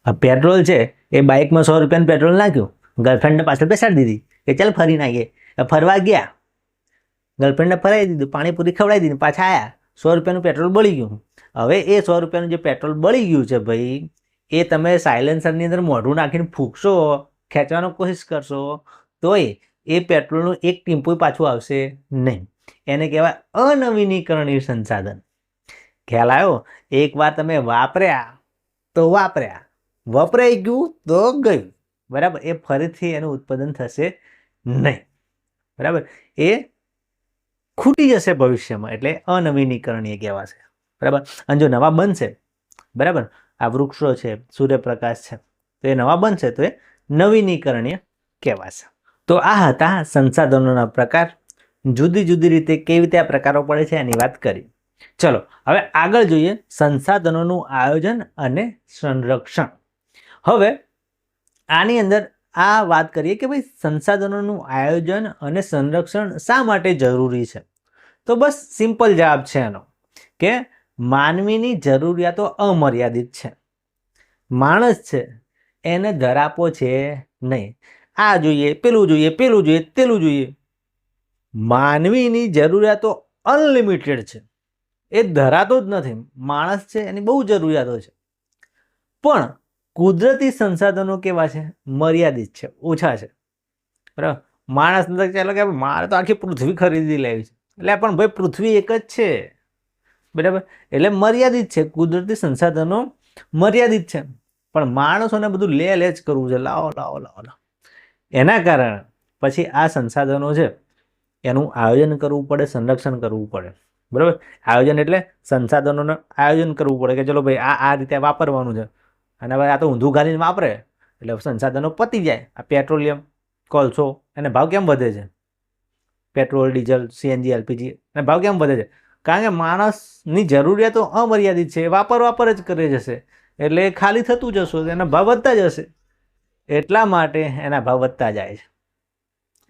આ પેટ્રોલ છે એ બાઇકમાં 100 રૂપિયાનું પેટ્રોલ નાખ્યું, ગર્લફ્રેન્ડને પાછળ બેસાડી દીધી કે ચાલ ફરીને આવીએ. ફરવા ગયા, ગર્લફ્રેન્ડને ફરાવી દીધું, પાણીપુરી ખવડાવી દીધી, પાછા આવ્યા, 100 રૂપિયાનું પેટ્રોલ બળી ગયું. હવે એ 100 રૂપિયાનું જે પેટ્રોલ બળી ગયું છે ભાઈ, એ તમે સાયલેન્સરની અંદર મોઢું નાખીને ફૂંકશો, ખેંચવાનો કોશિશ કરશો, તોય એ પેટ્રોલનું એક ટીમ્પું પાછું આવશે નહીં. એને કહેવાય અનવીનીકરણીય સંસાધન. ખ્યાલ આવ્યો? એકવાર તમે વાપર્યા તો વાપર્યા, વપરાઈ ગયું તો ગયું. બરાબર. એ ફરીથી એનું ઉત્પાદન થશે નહીં. બરાબર. એ ખૂટી જશે ભવિષ્યમાં, એટલે અનવીનીકરણીય કહેવાશે. બરાબર. અને જો નવા બનશે, બરાબર, આ વૃક્ષો છે, સૂર્યપ્રકાશ છે, તો એ નવા બનશે તો એ નવીનીકરણીય કહેવાશે. તો આ હતા સંસાધનોના પ્રકાર. જુદી જુદી રીતે કેવી રીતે આ પ્રકારો પડે છે એની વાત કરી. ચલો હવે આગળ જોઈએ સંસાધનોનું આયોજન અને સંરક્ષણ. હવે આની અંદર આ વાત કરીએ કે ભાઈ સંસાધનોનું આયોજન અને સંરક્ષણ શા માટે જરૂરી છે. તો બસ સિમ્પલ જવાબ છે એનો કે માનવીની જરૂરિયાતો અમર્યાદિત છે. માણસ છે એને ધરાપો છે નહીં. આ જોઈએ, પેલું જોઈએ, પેલું જોઈએ, તેલું જોઈએ. માનવીની જરૂરિયાતો અનલિમિટેડ છે, એ ધરાતો જ નથી. માણસ છે એની બહુ જરૂરિયાતો છે, પણ કુદરતી સંસાધનો કેવા છે? મર્યાદિત છે, ઓછા છે. બરાબર. માણસ ચાલો કે મારે તો આખી પૃથ્વી ખરીદી લેવી છે, એટલે પણ ભાઈ પૃથ્વી એક જ છે. બરાબર. એટલે મર્યાદિત છે, કુદરતી સંસાધનો મર્યાદિત છે, પણ માણસોને બધું લે જ કરવું છે, લાવો લાવો લાવો લાવો. એના કારણે પછી આ સંસાધનો છે એનું આયોજન કરવું પડે, સંરક્ષણ કરવું પડે. બરાબર. આયોજન એટલે સંસાધનોનું આયોજન કરવું પડે કે ચલો ભાઈ આ રીતે વાપરવાનું છે, અને ભાઈ આ તો ઊંધું ગાલીને વાપરે એટલે સંસાધનો પતી જાય. આ પેટ્રોલિયમ, કોલસો, એને ભાવ કેમ વધે છે? પેટ્રોલ, ડીઝલ, સીએનજી, એલપીજી એને ભાવ કેમ વધે છે? કારણ કે માણસની જરૂરિયાતો અમર્યાદિત છે, વાપર જ કરે જશે, એટલે ખાલી થતું જશે, એના ભાવ વધતા જશે. એટલા માટે એના ભાવ વધતા જાય છે.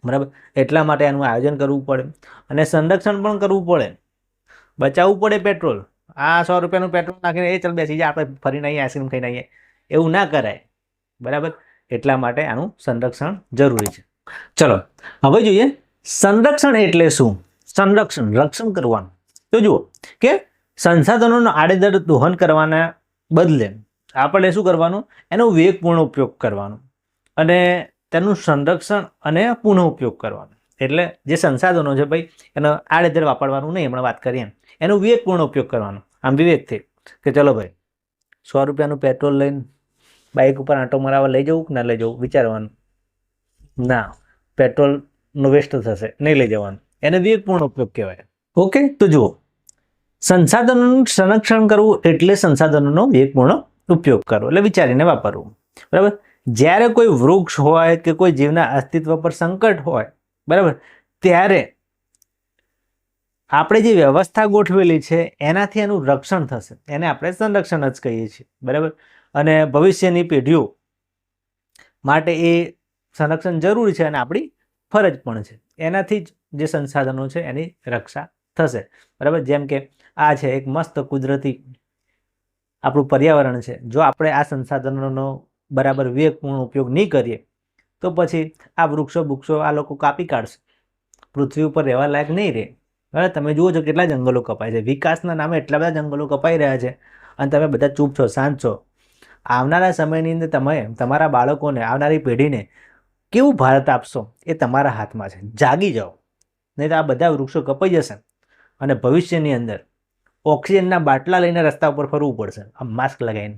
બરાબર. એટલા માટે એનું આયોજન કરવું પડે અને સંરક્ષણ પણ કરવું પડે, બચાવવું પડે પેટ્રોલ. આ 100 રૂપિયાનું પેટ્રોલ નાખીને એ ચાલ બેસી જાય, આપણે ફરીને આવીએ, આઈસ્ક્રીમ ખાઈને આવીએ, એવું ના કરાય. બરાબર. એટલા માટે આનું સંરક્ષણ જરૂરી છે. ચલો હવે જોઈએ સંરક્ષણ એટલે શું. રક્ષણ કરવાનું. તો જુઓ કે સંસાધનોનો આડેધડ દોહન કરવાના બદલે આપણે શું કરવાનું? એનો વિવેકપૂર્ણ ઉપયોગ કરવાનો અને તેનું સંરક્ષણ અને પુનઃ ઉપયોગ કરવાનો. એટલે જે સંસાધનો છે ભાઈ એનો આડેધડ વાપરવાનું નહીં, હમણાં વાત કરીએ એનો વિવેકપૂર્ણ ઉપયોગ કરવાનો. આમ વિવેકથી કે ચલો ભાઈ 100 રૂપિયાનું પેટ્રોલ લઈને બાઇક ઉપર આંટો મરાવવા લઈ જવું કે ના લઈ જવું વિચારવાનું. ના, પેટ્રોલનો વેસ્ટ થશે, નહીં લઈ જવાનું. એને વિવેકપૂર્ણ ઉપયોગ કહેવાય. ઓકે. તો જુઓ સંસાધનોનું સંરક્ષણ કરવું એટલે સંસાધનોનો વિવેકપૂર્ણ ઉપયોગ કરવો, એટલે વિચારીને વાપરવું. બરાબર. જ્યારે કોઈ વૃક્ષ હોય કે કોઈ જીવના અસ્તિત્વ પર સંકટ હોય, બરાબર, ત્યારે આપણે જે વ્યવસ્થા ગોઠવેલી છે એનાથી એનું રક્ષણ થશે, એને આપણે સંરક્ષણ જ કહીએ છીએ. બરાબર. અને ભવિષ્યની પેઢીઓ માટે એ સંરક્ષણ જરૂરી છે અને આપણી ફરજ પણ છે. એનાથી જ જે સંસાધનો છે એની રક્ષા થશે. બરાબર. જેમ કે આ છે એક મસ્ત કુદરતી આપણું પર્યાવરણ છે. જો આપણે આ સંસાધનોનો બરાબર વિવેકપૂર્ણ ઉપયોગ નહીં કરીએ તો પછી આ વૃક્ષો આ લોકો કાપી કાઢશે, પૃથ્વી ઉપર રહેવા લાયક નહીં રહે. બરાબર. તમે જુઓ છો કેટલા જંગલો કપાય છે, વિકાસના નામે એટલા બધા જંગલો કપાઈ રહ્યા છે અને તમે બધા ચૂપ છો, શાંત છો. આવનારા સમયની અંદર તમે તમારા બાળકોને, આવનારી પેઢીને કેવું ભારત આપશો એ તમારા હાથમાં છે. જાગી જાઓ, નહીં તો આ બધા વૃક્ષો કપાઈ જશે અને ભવિષ્યની અંદર ઓક્સિજનના બાટલા લઈને રસ્તા ઉપર ફરવું પડશે, આ માસ્ક લગાવીને.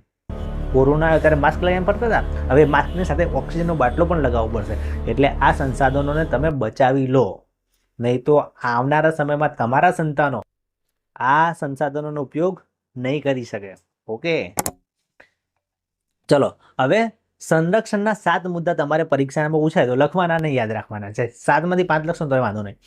કોરોના આવ્યો ત્યારે માસ્ક લગાવીને ફરતા હતા, હવે માસ્કની સાથે ઓક્સિજનનો બાટલો પણ લગાવવો પડશે. એટલે આ સંસાધનોને તમે બચાવી લો, નહીં તો આવનારા સમયમાં તમારા સંતાનો આ સંસાધનોનો ઉપયોગ નહીં કરી શકે. ઓકે, ચલો હવે સંરક્ષણના 7 મુદ્દા તમારે પરીક્ષામાં પૂછાય તો લખવાના નહીં, યાદ રાખવાના છે. 7માંથી 5 લખશો તો વાંધો નહીં.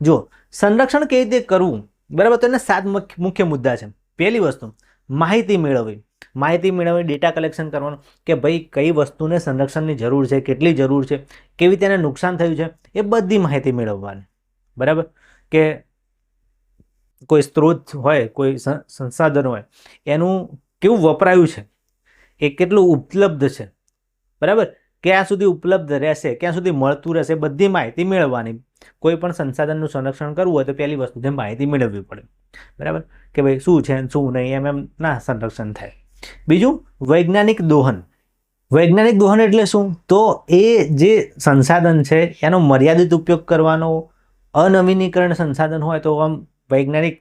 જો સંરક્ષણ કેવી રીતે કરવું, બરાબર, તો એને 7 મુખ્ય મુદ્દા છે. પહેલી વસ્તુ, માહિતી મેળવવી. માહિતી મેળવવી, ડેટા કલેક્શન કરવાનું કે ભાઈ કઈ વસ્તુને સંરક્ષણની જરૂર છે, કેટલી જરૂર છે, કેવી રીતે એને નુકસાન થયું છે, એ બધી માહિતી મેળવવાની. બરાબર. કે કોઈ સ્ત્રોત હોય, કોઈ સંસાધન હોય, એનું કેવું વપરાયું છે, એ કેટલું ઉપલબ્ધ છે, બરાબર, ક્યાં સુધી ઉપલબ્ધ રહેશે, ક્યાં સુધી મળતું રહેશે, બધી માહિતી મેળવવાની. કોઈ પણ સંસાધનનું સંરક્ષણ કરવું હોય તો પહેલી વસ્તુ છે માહિતી મેળવવી પડે. બરાબર. કે ભાઈ શું છે શું નહીં, એમ ના સંરક્ષણ થાય. બીજું, વૈજ્ઞાનિક દોહન. વૈજ્ઞાનિક દોહન એટલે શું? તો એ જે સંસાધન છે એનો મર્યાદિત ઉપયોગ કરવાનો, અનવીનીકરણ સંસાધન હોય તો આમ વૈજ્ઞાનિક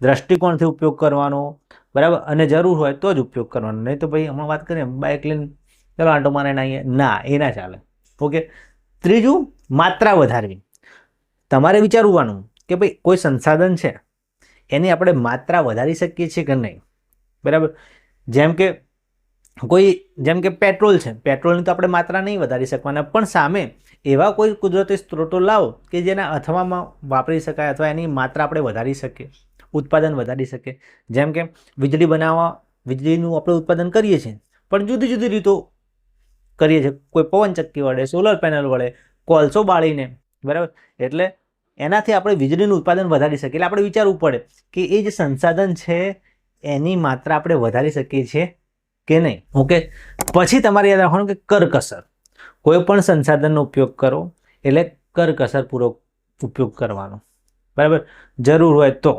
દ્રષ્ટિકોણથી ઉપયોગ કરવાનો. બરાબર. અને જરૂર હોય તો જ ઉપયોગ કરવાનો, નહીં તો ભાઈ હમણાં વાત કરીએ બાઇક લઈને ચલો આંટો મારીને આવીએ, ના, એ ના ચાલે. ઓકે. ત્રીજું, માત્રા વધારવી. તમારે વિચારવાનું કે ભાઈ કોઈ સંસાધન છે એની આપણે માત્રા વધારી શકીએ છીએ કે નહીં. બરાબર. જેમ કે પેટ્રોલ છે, પેટ્રોલની તો આપણે માત્રા નહીં વધારી શકવાના, પણ સામે એવા કોઈ કુદરતી સ્ત્રોતો લાવો કે જેના અથવામાં વાપરી શકાય અથવા એની માત્રા આપણે વધારી શકીએ, ઉત્પાદન વધારી શકીએ. જેમ કે વીજળી બનાવવા, વીજળીનું આપણે ઉત્પાદન કરીએ છીએ પણ જુદી જુદી રીતો કરીએ છીએ. કોઈ પવનચક્કી વડે, સોલર પેનલ વડે, કોલસો બાળીને. બરાબર. એટલે એનાથી આપણે વીજળીનું ઉત્પાદન વધારી શકીએ. એટલે આપણે વિચારવું પડે કે એ જે સંસાધન છે એની માત્રા આપણે વધારી શકીએ છીએ કે નહીં. ઓકે. પછી તમારે યાદ રાખવાનું કે કરકસર. કોઈ પણ સંસાધનનો ઉપયોગ કરો એટલે કરકસરપૂર્વક ઉપયોગ કરવાનો. બરાબર. જરૂર હોય તો.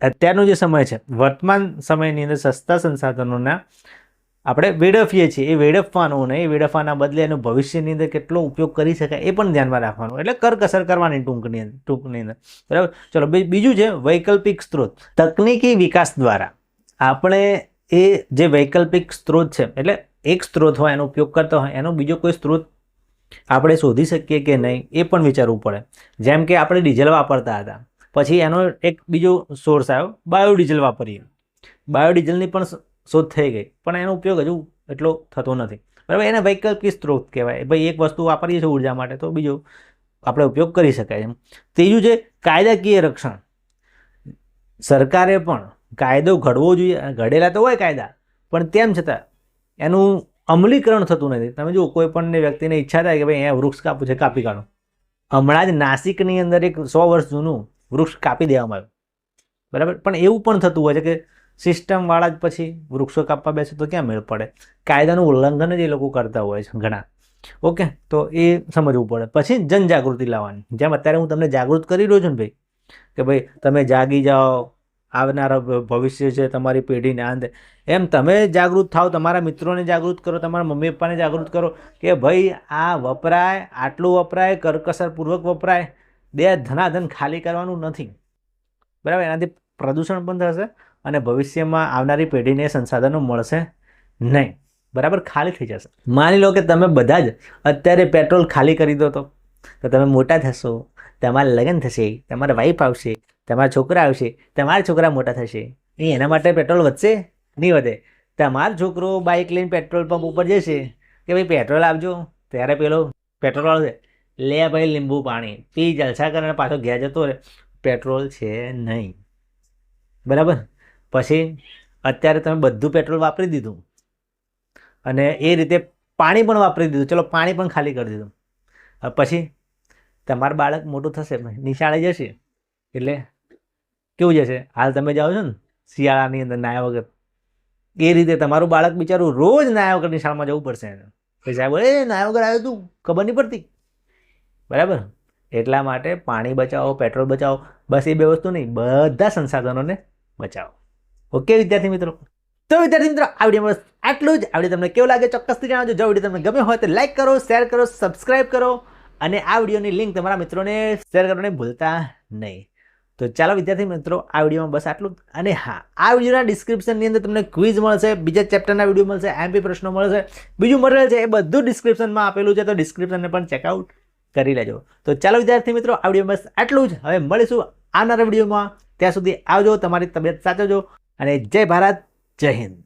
અત્યારનો જે સમય છે, વર્તમાન સમયની અંદર સસ્તા સંસાધનોના આપણે વેડફીએ છીએ, એ વેડફવાનું નહીં, એ વેડફવાના બદલે એનો ભવિષ્યની અંદર કેટલો ઉપયોગ કરી શકાય એ પણ ધ્યાનમાં રાખવાનું. એટલે કરકસર કરવાની ટૂંકની અંદર. બરાબર. ચલો, બીજું છે વૈકલ્પિક સ્ત્રોત. તકનીકી વિકાસ દ્વારા આપણે એ જે વૈકલ્પિક સ્ત્રોત છે, એટલે એક સ્ત્રોત હોય એનો ઉપયોગ કરતા હોય, એનો બીજો કોઈ સ્ત્રોત આપણે શોધી શકીએ કે નહીં એ પણ વિચારવું પડે. જેમ કે આપણે ડીઝલ વાપરતા હતા, પછી એનો એક બીજો સોર્સ આવ્યો, બાયોડીઝલ વાપરીએ. બાયોડીઝલની પણ શોધ થઈ ગઈ પણ એનો ઉપયોગ હજુ એટલો થતો નથી. બરાબર. એને વૈકલ્પિક સ્ત્રોત કહેવાય. ભાઈ એક વસ્તુ વાપરીએ છીએ ઉર્જા માટે તો બીજો આપણે ઉપયોગ કરી શકાય એમ. ત્રીજું છે કાયદાકીય રક્ષણ. સરકારે પણ કાયદો ઘડવો જોઈએ, ઘડેલા તો હોય કાયદા, પણ તેમ છતાં એનું અમલીકરણ થતું નથી. તમે જુઓ, કોઈ પણ વ્યક્તિને ઈચ્છા થાય કે ભાઈ અહીંયા વૃક્ષ કાપવું છે, કાપી કાઢો. હમણાં જ નાસિકની અંદર એક 100 વર્ષ જૂનું વૃક્ષ કાપી દેવામાં આવ્યું. બરાબર. પણ એવું પણ થતું હોય છે કે સિસ્ટમવાળા જ પછી વૃક્ષો કાપવા બેસે તો ક્યાં મેળ પડે. કાયદાનું ઉલ્લંઘન જ એ લોકો કરતા હોય છે ઘણા. ઓકે. તો એ સમજવું પડે. પછી જનજાગૃતિ લાવવાની. જેમ અત્યારે હું તમને જાગૃત કરી રહ્યો છું ને ભાઈ, કે ભાઈ તમે જાગી જાઓ, આવનારા ભવિષ્ય છે તમારી પેઢીને આંધે, એમ તમે જાગૃત થાઓ, તમારા મિત્રોને જાગૃત કરો, તમારા મમ્મી પપ્પાને જાગૃત કરો કે ભાઈ આ વપરાય, આટલું વપરાય, કરકસરપૂર્વક વપરાય, ધનાધન ખાલી કરવાનું નથી. બરાબર. એનાથી પ્રદૂષણ પણ થશે અને ભવિષ્યમાં આવનારી પેઢીને સંસાધનો મળશે નહીં. બરાબર. ખાલી થઈ જશે. માની લો કે તમે બધા જ અત્યારે પેટ્રોલ ખાલી કરી દો તો તમે મોટા થશો, તમારા લગ્ન થશે, તમારા વાઈફ આવશે, તમારા છોકરા આવશે, તમારા છોકરા મોટા થશે, એના માટે પેટ્રોલ વધશે? નહીં વધે. તમારો છોકરો બાઇક લઈને પેટ્રોલ પંપ ઉપર જશે કે ભાઈ પેટ્રોલ આપજો, ત્યારે પેલો પેટ્રોલ વાળો છે, લે ભાઈ લીંબુ પાણી પી જલસા કરીને પાછો ઘેર જતો રહે, પેટ્રોલ છે નહીં. બરાબર. પછી અત્યારે તમે બધું પેટ્રોલ વાપરી દીધું અને એ રીતે પાણી પણ વાપરી દીધું, ચલો પાણી પણ ખાલી કરી દીધું. હવે પછી તમારું બાળક મોટું થશે, નિશાળે જશે, એટલે કેવું જશે? હાલ તમે જાઓ છો ને શિયાળાની અંદર નાયા વગર, એ રીતે તમારું બાળક બિચારું રોજ નાયા વગર નિશાળમાં જવું પડશે. પછી સાહેબ એ નાયા વગર આવ્યો તું, ખબર નહીં પડતી. બરાબર. એટલા માટે પાણી બચાવો, પેટ્રોલ બચાવો, બસ એ બે વસ્તુ નહીં, બધા સંસાધનોને બચાવો. ઓકે વિદ્યાર્થી મિત્રો? તો વિદ્યાર્થી મિત્રો આ વિડીયોમાં બસ આટલું જ. આ વિડીયો તમને કેવો લાગે ચોક્કસથી જણાવજો. જો વિડીયો તમને ગમ્યો હોય તો લાઈક કરો, શેર કરો, સબસ્ક્રાઇબ કરો અને આ વિડીયોની લિંક તમારા મિત્રોને શેર કરવાને ભૂલતા નહીં. તો ચાલો વિદ્યાર્થી મિત્રો આ વિડીયોમાં બસ આટલું જ. અને હા, આ વિડીયોના ડિસ્ક્રિપ્શનની અંદર તમને ક્વિઝ મળશે, બીજા ચેપ્ટરના વિડીયો મળશે, MP પ્રશ્નો મળશે, બીજું મટીરિયલ છે એ બધું ડિસ્ક્રિપ્શનમાં આપેલું છે, તો ડિસ્ક્રિપ્શનને પણ ચેકઆઉટ કરી લેજો. તો ચાલો વિદ્યાર્થી મિત્રો આ વિડીયોમાં બસ આટલું જ. હવે મળીશું આવનારા વિડીયોમાં. ત્યાં સુધી આવજો, તમારી તબિયત સાચવજો અને જય ભારત, જય હિન્દ.